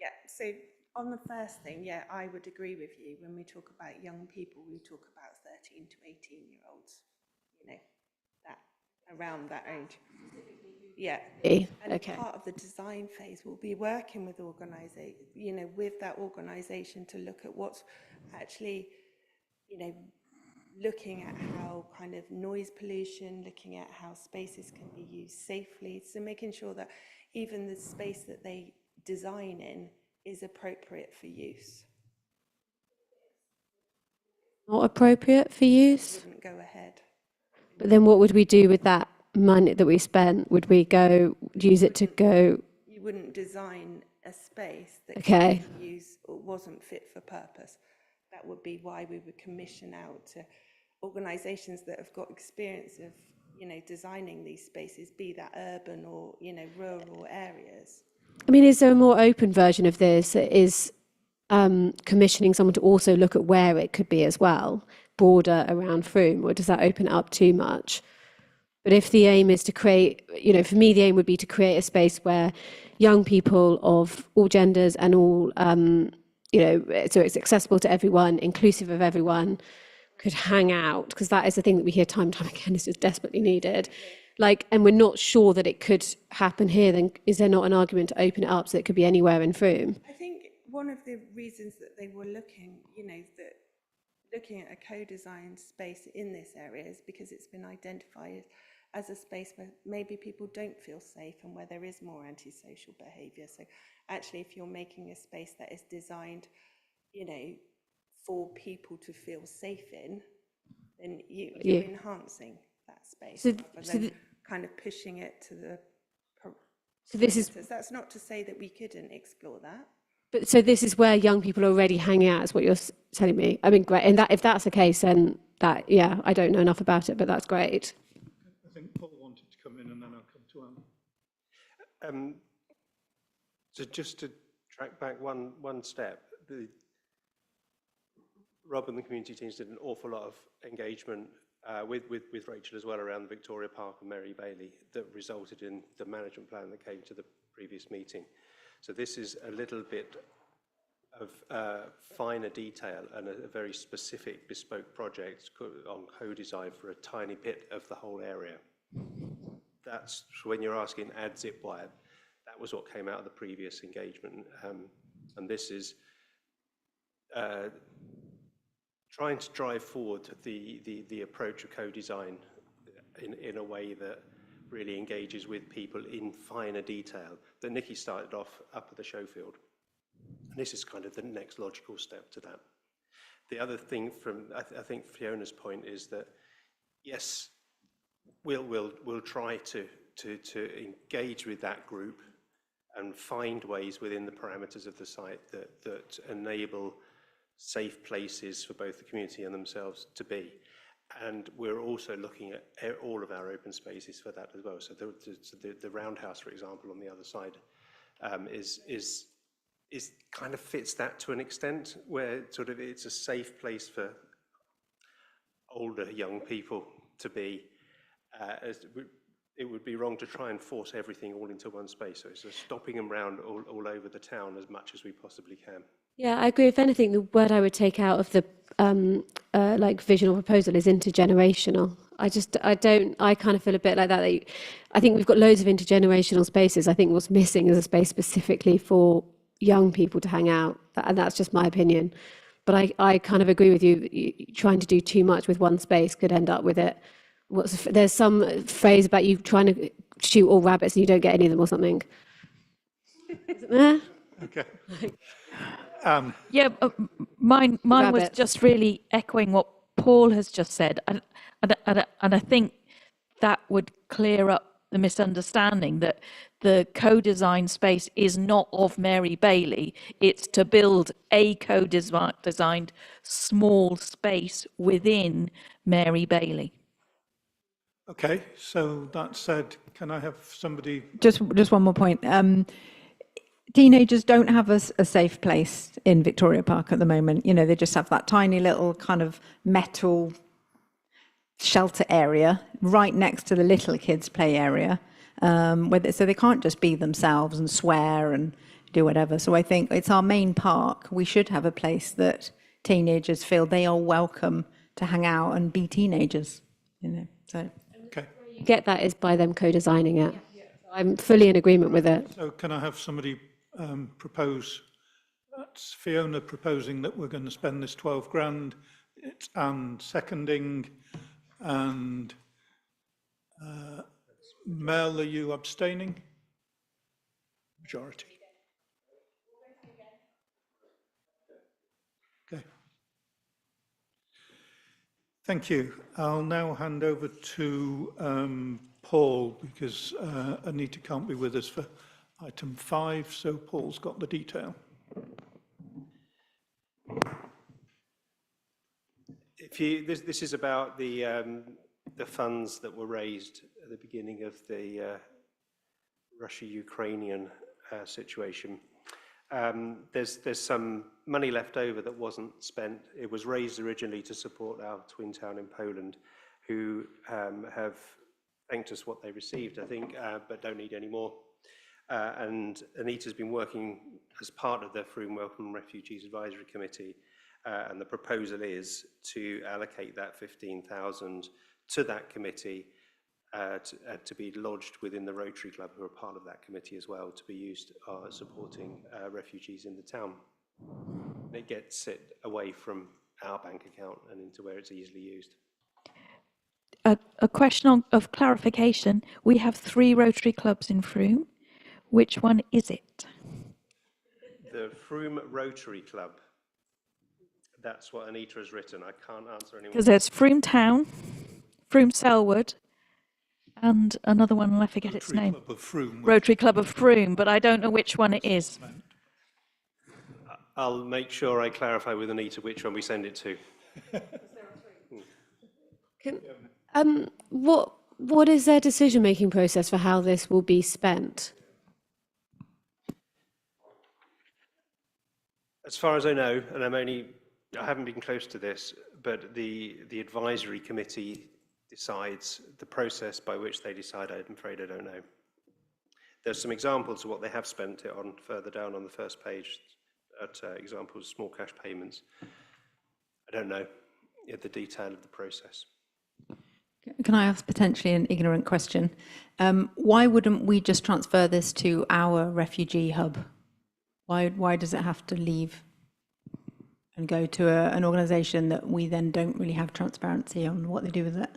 Yeah, so on the first thing, yeah, I would agree with you. When we talk about young people, we talk about 13 to 18-year-olds, you know, that around that age. Yeah. And Okay. part of the design phase will be working with with that organisation to look at what's actually, looking at how kind of noise pollution, looking at how spaces can be used safely. So making sure that even the space that they design in is appropriate for use. Not appropriate for use? Wouldn't go ahead. But then what would we do with that money that we spent? Would we use it to go? You wouldn't design a space that Okay. could be used or wasn't fit for purpose. That would be why we would commission out to organisations that have got experience of, designing these spaces, be that urban or, rural areas. I mean, is there a more open version of this that is commissioning someone to also look at where it could be as well, broader around Froome, or does that open it up too much? But if the aim is to create, for me, the aim would be to create a space where young people of all genders and all, so it's accessible to everyone, inclusive of everyone, could hang out, because that is the thing that we hear time and time again is just desperately needed. And we're not sure that it could happen here, then is there not an argument to open it up so it could be anywhere in Froome? I think one of the reasons that they were looking at a co-designed space in this area is because it's been identified as a space where maybe people don't feel safe and where there is more antisocial behaviour. So actually, if you're making a space that is designed, for people to feel safe in, then you're enhancing that space, rather than kind of pushing it to the. So this is. That's not to say that we couldn't explore that. But so this is where young people are already hanging out, is what you're telling me. I mean, great. And if that's the case, then I don't know enough about it, but that's great. I think Paul wanted to come in, and then I'll come to Anne. So just to track back one step, Rob and the community teams did an awful lot of engagement with Rachel as well around Victoria Park and Mary Bailey that resulted in the management plan that came to the previous meeting. So this is a little bit of finer detail and a very specific bespoke project on co-design for a tiny bit of the whole area. That's when you're asking add zip wire. That was what came out of the previous engagement. And this is trying to drive forward the approach of co-design in a way that really engages with people in finer detail that Nikki started off up at the show field. And this is kind of the next logical step to that. The other thing from, I think Fiona's point is that, yes, we'll try to engage with that group and find ways within the parameters of the site that enable safe places for both the community and themselves to be. And we're also looking at all of our open spaces for that as well. So the roundhouse, for example, on the other side, is kind of fits that to an extent, where sort of it's a safe place for older young people to be. it would be wrong to try and force everything all into one space. So it's just stopping them round all over the town as much as we possibly can. Yeah, I agree. If anything, the word I would take out of the like vision or proposal is intergenerational. I kind of feel a bit like that. I think we've got loads of intergenerational spaces. I think what's missing is a space specifically for young people to hang out. And that's just my opinion. But I kind of agree with you. Trying to do too much with one space could end up with it. There's some phrase about you trying to shoot all rabbits and you don't get any of them or something. Isn't there? Okay. Yeah, mine was Rabbits. just really echoing what Paul has just said, and I think that would clear up the misunderstanding that the co-design space is not of Mary Bailey. It's to build a co-designed small space within Mary Bailey. Okay, so that said, can I have somebody? Just one more point. Teenagers don't have a safe place in Victoria Park at the moment. You know, they just have that tiny little kind of metal shelter area right next to the little kids' play area, so they can't just be themselves and swear and do whatever. So I think it's our main park. We should have a place that teenagers feel they are welcome to hang out and be teenagers. You know, so. Okay. You get that is by them co-designing it. I'm fully in agreement with it. So can I have somebody propose? That's Fiona proposing that we're going to spend this 12 grand. It's Anne seconding, and Mel, are you abstaining? Majority. Okay. Thank you. I'll now hand over to Paul, because Anita can't be with us for item 5, so Paul's got the detail. This is about the funds that were raised at the beginning of the Russia-Ukrainian situation. There's some money left over that wasn't spent. It was raised originally to support our twin town in Poland, who have thanked us what they received, I think, but don't need any more. And Anita's been working as part of the Frome Welcome Refugees Advisory Committee, and the proposal is to allocate that 15,000 to that committee to be lodged within the Rotary Club, who are part of that committee as well, to be used supporting refugees in the town. It gets it away from our bank account and into where it's easily used. A question of clarification. We have 3 Rotary clubs in Frome. Which one is it? The Frome Rotary Club. That's what Anita has written. I can't answer anyone. Because there's Frome Town, Frome Selwood, and another one, I forget its name. Club of Frome. Rotary Club of Frome, but I don't know which one it is. I'll make sure I clarify with Anita which one we send it to. What is their decision-making process for how this will be spent? As far as I know, and I haven't been close to this, but the advisory committee decides. The process by which they decide, I'm afraid I don't know. There's some examples of what they have spent it on further down on the first page at examples of small cash payments. I don't know the detail of the process. Can I ask potentially an ignorant question? Why wouldn't we just transfer this to our refugee hub? Why does it have to leave and go to an organisation that we then don't really have transparency on what they do with it?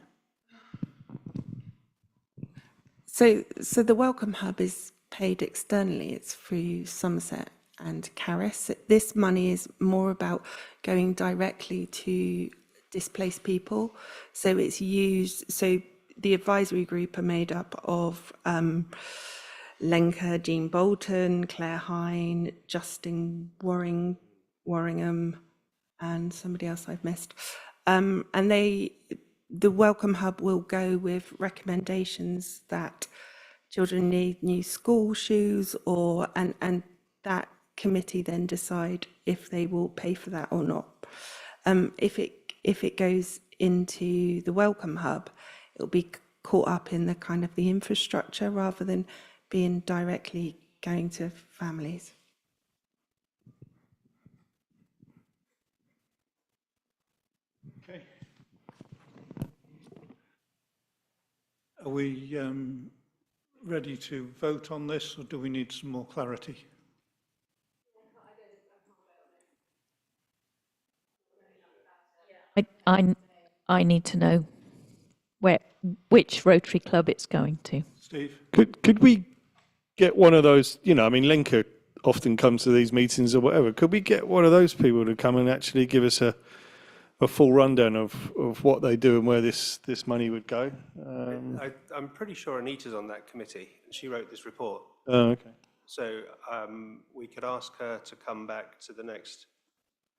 So the Welcome Hub is paid externally. It's through Somerset and Caris. This money is more about going directly to displaced people. So it's used, so the advisory group are made up of Lenka, Jean Bolton, Claire Hine, Justin Warringham, and somebody else I've missed. And the Welcome Hub will go with recommendations that children need new school shoes, and that committee then decide if they will pay for that or not. If it goes into the Welcome Hub, it'll be caught up in the kind of the infrastructure rather than being directly going to families. Okay. Are we ready to vote on this, or do we need some more clarity? I need to know which Rotary Club it's going to. Steve? Could we get one of those, you know, I mean, Linka often comes to these meetings or whatever. Could we get one of those people to come and actually give us a full rundown of what they do and where this money would go? I'm pretty sure Anita's on that committee. She wrote this report. Oh, okay. So we could ask her to come back to the next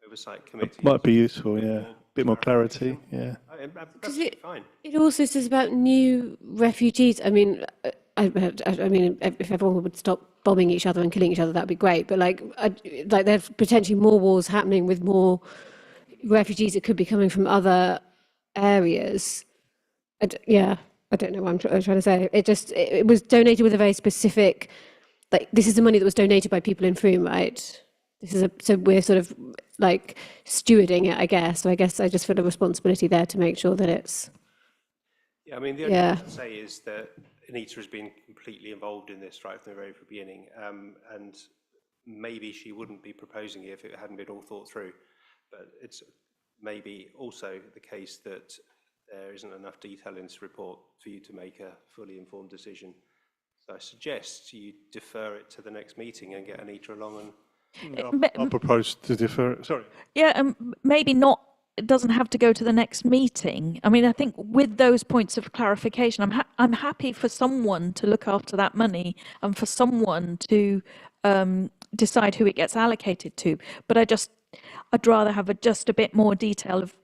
Oversight Committee. Might be useful, yeah. A bit more clarity, yeah. That's fine. It also says about new refugees. I mean, I mean, if everyone would stop bombing each other and killing each other, that'd be great. But like there's potentially more wars happening with more refugees that could be coming from other areas. I don't know what I'm trying to say. It was donated with a very specific, like, this is the money that was donated by people in Frome, right? So we're sort of like stewarding it, I guess. So I guess I just feel a responsibility there to make sure that it's. Yeah, I mean, the only thing I'd say is that Anita has been completely involved in this right from the very beginning, and maybe she wouldn't be proposing it if it hadn't been all thought through. But it's maybe also the case that there isn't enough detail in this report for you to make a fully informed decision. So I suggest you defer it to the next meeting and get Anita along and. I'll propose to defer it. Sorry. Yeah, maybe not. It doesn't have to go to the next meeting. I mean, I think with those points of clarification, I'm happy for someone to look after that money and for someone to decide who it gets allocated to. But I'd rather have just a bit more detail of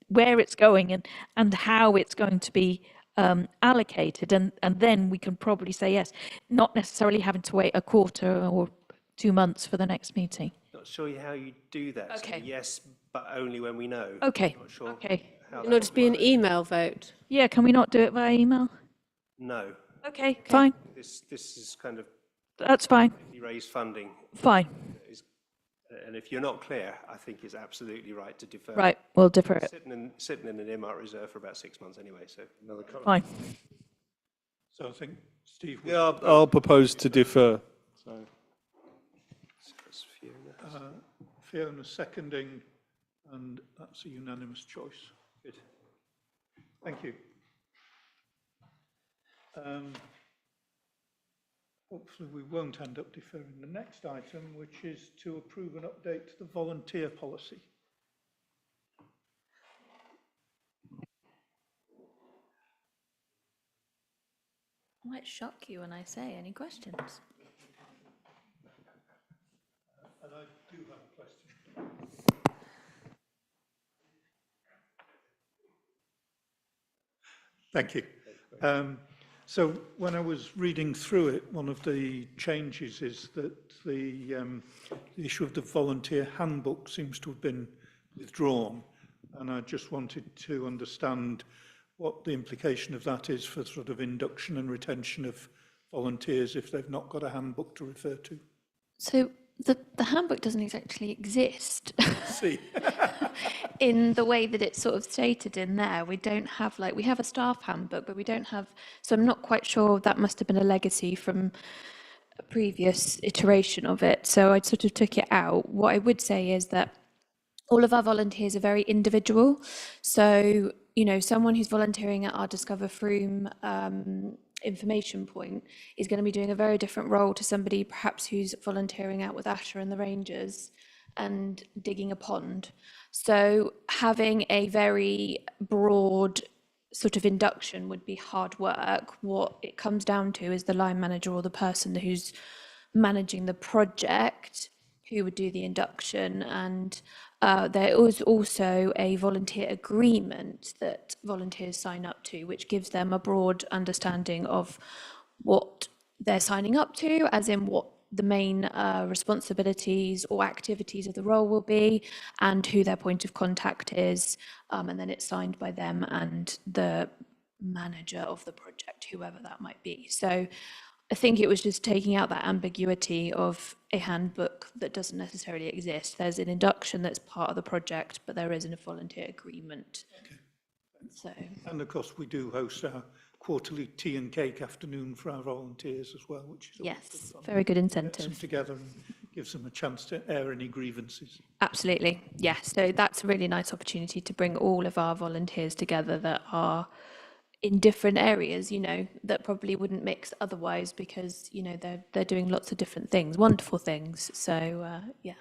where it's going and how it's going to be allocated, and then we can probably say yes, not necessarily having to wait a quarter or 2 months for the next meeting. Not sure how you do that. Okay. So yes, but only when we know. Okay. Not sure Okay. how It'll just be an email vote. Yeah, can we not do it via email? No. Okay, fine. This is kind of That's fine. raised funding. Fine. And if you're not clear, I think it's absolutely right to defer. Right, we'll defer it. Sitting in an earmark reserve for about 6 months anyway, so another comment. Fine. So I think Steve. Yeah, I'll propose to defer. So. Fiona seconding, and that's a unanimous choice. Good. Thank you. Hopefully we won't end up deferring the next item, which is to approve an update to the volunteer policy. I might shock you when I say any questions. And I do have a question. Thank you. So when I was reading through it, one of the changes is that the issue of the volunteer handbook seems to have been withdrawn. And I just wanted to understand what the implication of that is for sort of induction and retention of volunteers if they've not got a handbook to refer to. So the handbook doesn't exactly exist See. in the way that it's sort of stated in there. We don't have, like, we have a staff handbook, but we don't have, so I'm not quite sure, that must have been a legacy from a previous iteration of it. So I sort of took it out. What I would say is that all of our volunteers are very individual. So, you know, someone who's volunteering at our Discover Frome information point is going to be doing a very different role to somebody perhaps who's volunteering out with Asher and the Rangers and digging a pond. So having a very broad sort of induction would be hard work. What it comes down to is the line manager or the person who's managing the project who would do the induction, and there is also a volunteer agreement that volunteers sign up to, which gives them a broad understanding of what they're signing up to, as in what the main responsibilities or activities of the role will be, and who their point of contact is, and then it's signed by them and the manager of the project, whoever that might be. So I think it was just taking out that ambiguity of a handbook that doesn't necessarily exist. There's an induction that's part of the project, but there isn't a volunteer agreement. Okay. So, And of course, we do host our quarterly tea and cake afternoon for our volunteers as well, which is always good yes, fun. very good Gets them incentive. together and gives them a chance to air any grievances. Absolutely, yes. So that's a really nice opportunity to bring all of our volunteers together that are in different areas, you know, that probably wouldn't mix otherwise because, you know, they're doing lots of different things, wonderful things. So, yeah.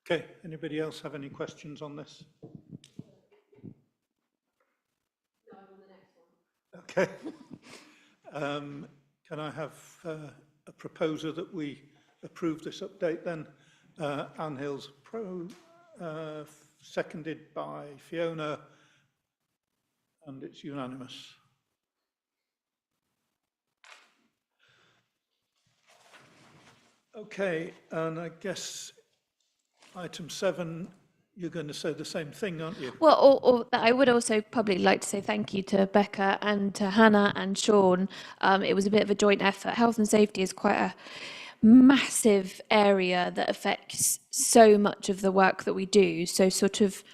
Okay, anybody else have any questions on this? Okay. Can I have a proposer that we approve this update then? Anne Hill's seconded by Fiona, and it's unanimous. Okay, and I guess item 7, you're going to say the same thing, aren't you? Well, I would also probably like to say thank you to Becca and to Hannah and Sean. It was a bit of a joint effort. Health and safety is quite a massive area that affects so much of the work that we do. So sort of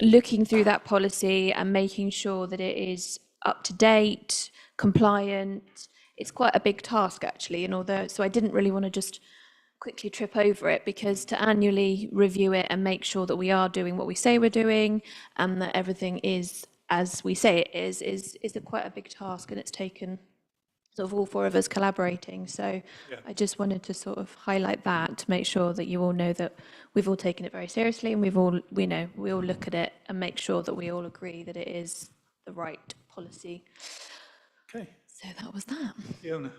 looking through that policy and making sure that it is up to date, compliant, it's quite a big task actually. And although, so I didn't really want to just quickly trip over it, because to annually review it and make sure that we are doing what we say we're doing and that everything is as we say it is quite a big task, and it's taken sort of all 4 of us collaborating. So Yeah. I just wanted to sort of highlight that to make sure that you all know that we've all taken it very seriously, and we all look at it and make sure that we all agree that it is the right policy. Okay, So that was that. Fiona.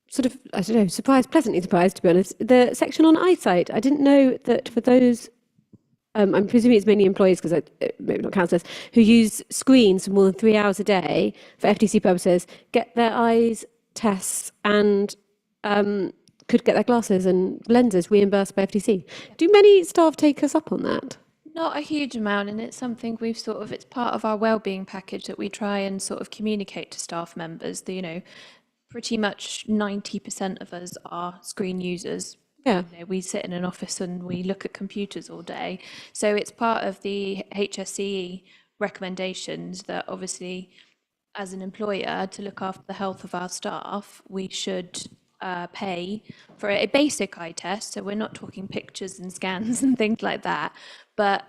Sort of, I don't know, surprised, pleasantly surprised, to be honest. The section on eyesight, I didn't know that for those, I'm presuming it's mainly employees, because maybe not councillors, who use screens for more than 3 hours a day for FTC purposes, get their eyes tests and could get their glasses and lenses reimbursed by FTC. Do many staff take us up on that? Not a huge amount, and it's something we've sort of, it's part of our wellbeing package that we try and sort of communicate to staff members that, you know, pretty much 90% of us are screen users. Yeah. You know, we sit in an office and we look at computers all day. So it's part of the HSCE recommendations that obviously, as an employer, to look after the health of our staff, we should pay for a basic eye test. So we're not talking pictures and scans and things like that, but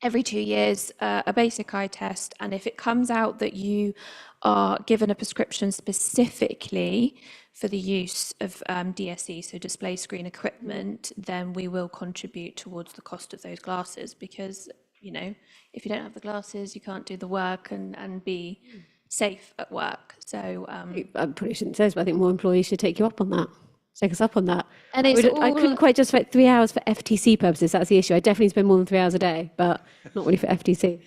every 2 years, a basic eye test. And if it comes out that you are given a prescription specifically for the use of DSE, so display screen equipment, then we will contribute towards the cost of those glasses, because, you know, if you don't have the glasses, you can't do the work and be safe at work. So I probably shouldn't say this, but I think more employees should take you up on that. Take us up on that. And it's I couldn't quite justify 3 hours for FTC purposes. That's the issue. I definitely spend more than 3 hours a day, but not really for FTC.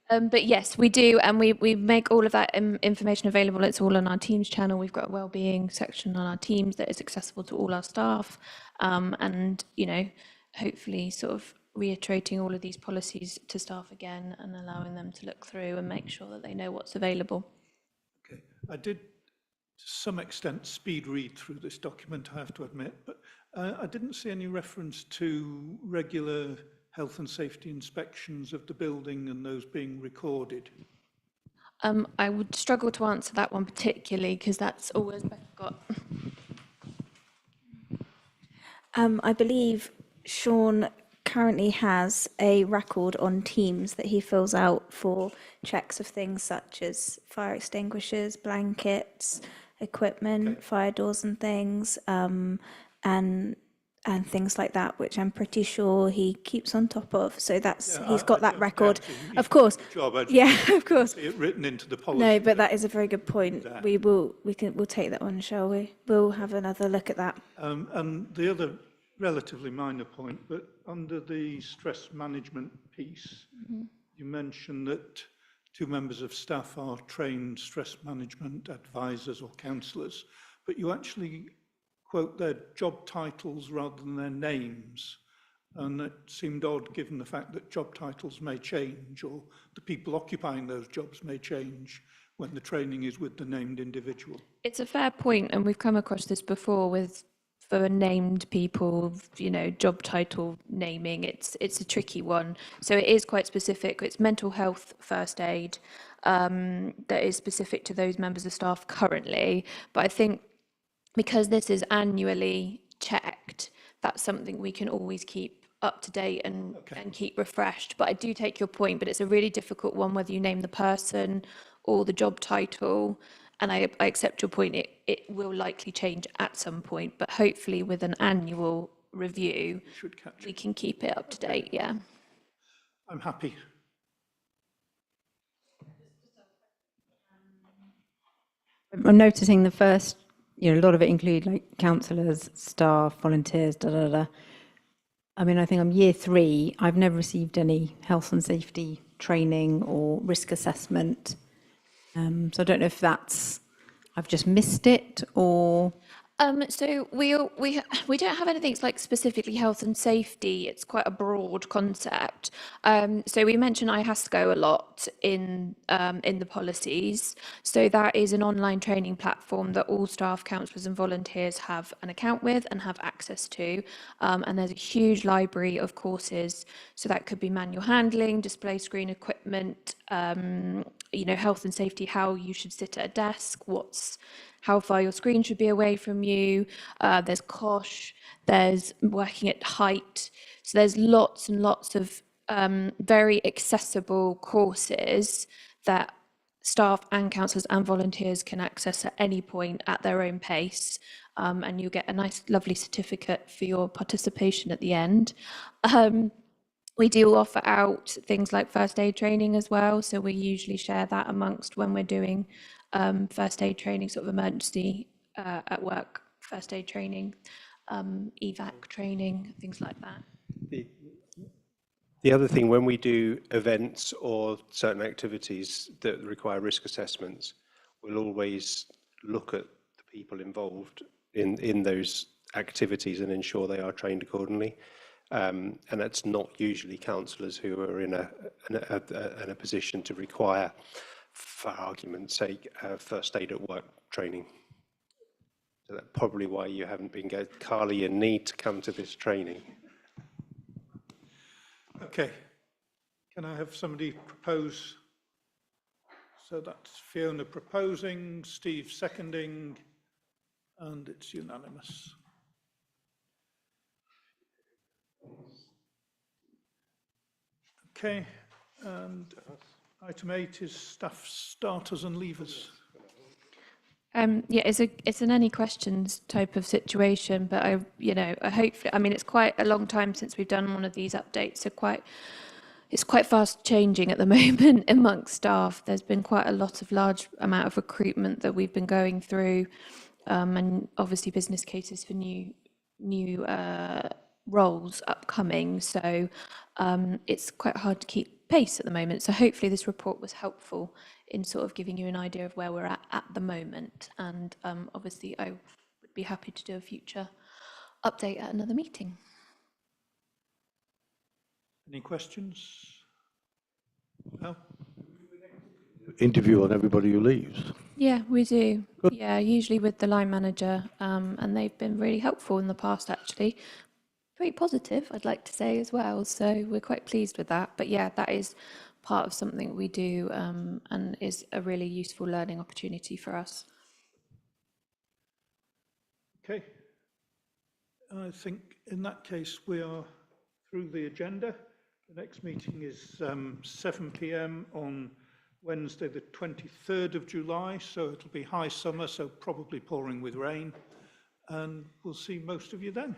But yes, we do, and we make all of that information available. It's all on our Teams channel. We've got a wellbeing section on our Teams that is accessible to all our staff, and, you know, hopefully sort of reiterating all of these policies to staff again and allowing them to look through and make sure that they know what's available. Okay, I did to some extent speed read through this document, I have to admit, but I didn't see any reference to regular health and safety inspections of the building and those being recorded. I would struggle to answer that one particularly, because that's always Becca got. I believe Sean currently has a record on Teams that he fills out for checks of things such as fire extinguishers, blankets, equipment, fire doors and things, and things like that, which I'm pretty sure he keeps on top of. So that's he's got that record. Of course. Yeah, of course. See it written into the policy. No, but that is a very good point. We'll take that one, shall we? We'll have another look at that. And the other relatively minor point, but under the stress management piece, you mentioned that 2 members of staff are trained stress management advisors or counsellors, but you actually quote their job titles rather than their names. And it seemed odd, given the fact that job titles may change, or the people occupying those jobs may change when the training is with the named individual. It's a fair point, and we've come across this before with for named people, you know, job title naming. It's a tricky one. So it is quite specific. It's mental health first aid that is specific to those members of staff currently. But I think because this is annually checked, that's something we can always keep up to date and keep refreshed. But I do take your point, but it's a really difficult one whether you name the person or the job title. And I accept your point, it will likely change at some point, but hopefully with an annual review, we can keep it up to date, yeah. I'm happy. I'm noticing the first, you know, a lot of it include like councillors, staff, volunteers, da da da. I mean, I think I'm year 3. I've never received any health and safety training or risk assessment. So I don't know if that's, I've just missed it or... So we don't have anything like specifically health and safety. It's quite a broad concept. So we mention IHASCO a lot in the policies. So that is an online training platform that all staff, councillors and volunteers have an account with and have access to. And there's a huge library of courses. So that could be manual handling, display screen equipment, you know, health and safety, how you should sit at a desk, how far your screen should be away from you. There's COSH, there's working at height. So there's lots and lots of very accessible courses that staff and councillors and volunteers can access at any point at their own pace. And you get a nice, lovely certificate for your participation at the end. We do offer out things like first aid training as well. So we usually share that amongst when we're doing first aid training, sort of emergency at work, first aid training, evac training, things like that. The other thing, when we do events or certain activities that require risk assessments, we'll always look at the people involved in those activities and ensure they are trained accordingly. And that's not usually councillors who are in a position to require, for argument's sake, first aid at work training. So that's probably why you haven't been going. Carly, you need to come to this training. Okay. Can I have somebody propose? So that's Fiona proposing, Steve seconding, and it's unanimous. Okay, and item 8 is staff starters and leavers. Yeah, it's an any questions type of situation, but I hopefully, I mean, it's quite a long time since we've done one of these updates, so it's quite fast changing at the moment amongst staff. There's been quite a large amount of recruitment that we've been going through, and obviously business cases for new roles upcoming. So it's quite hard to keep pace at the moment. So hopefully this report was helpful in sort of giving you an idea of where we're at the moment. And obviously I would be happy to do a future update at another meeting. Any questions? No? Interview on everybody who leaves. Yeah, we do. Good. Yeah, usually with the line manager, and they've been really helpful in the past, actually. Very positive, I'd like to say as well. So we're quite pleased with that. But yeah, that is part of something we do and is a really useful learning opportunity for us. Okay. I think in that case we are through the agenda. The next meeting is 7 p.m. on Wednesday the 23rd of July, so it'll be high summer, so probably pouring with rain, and we'll see most of you then.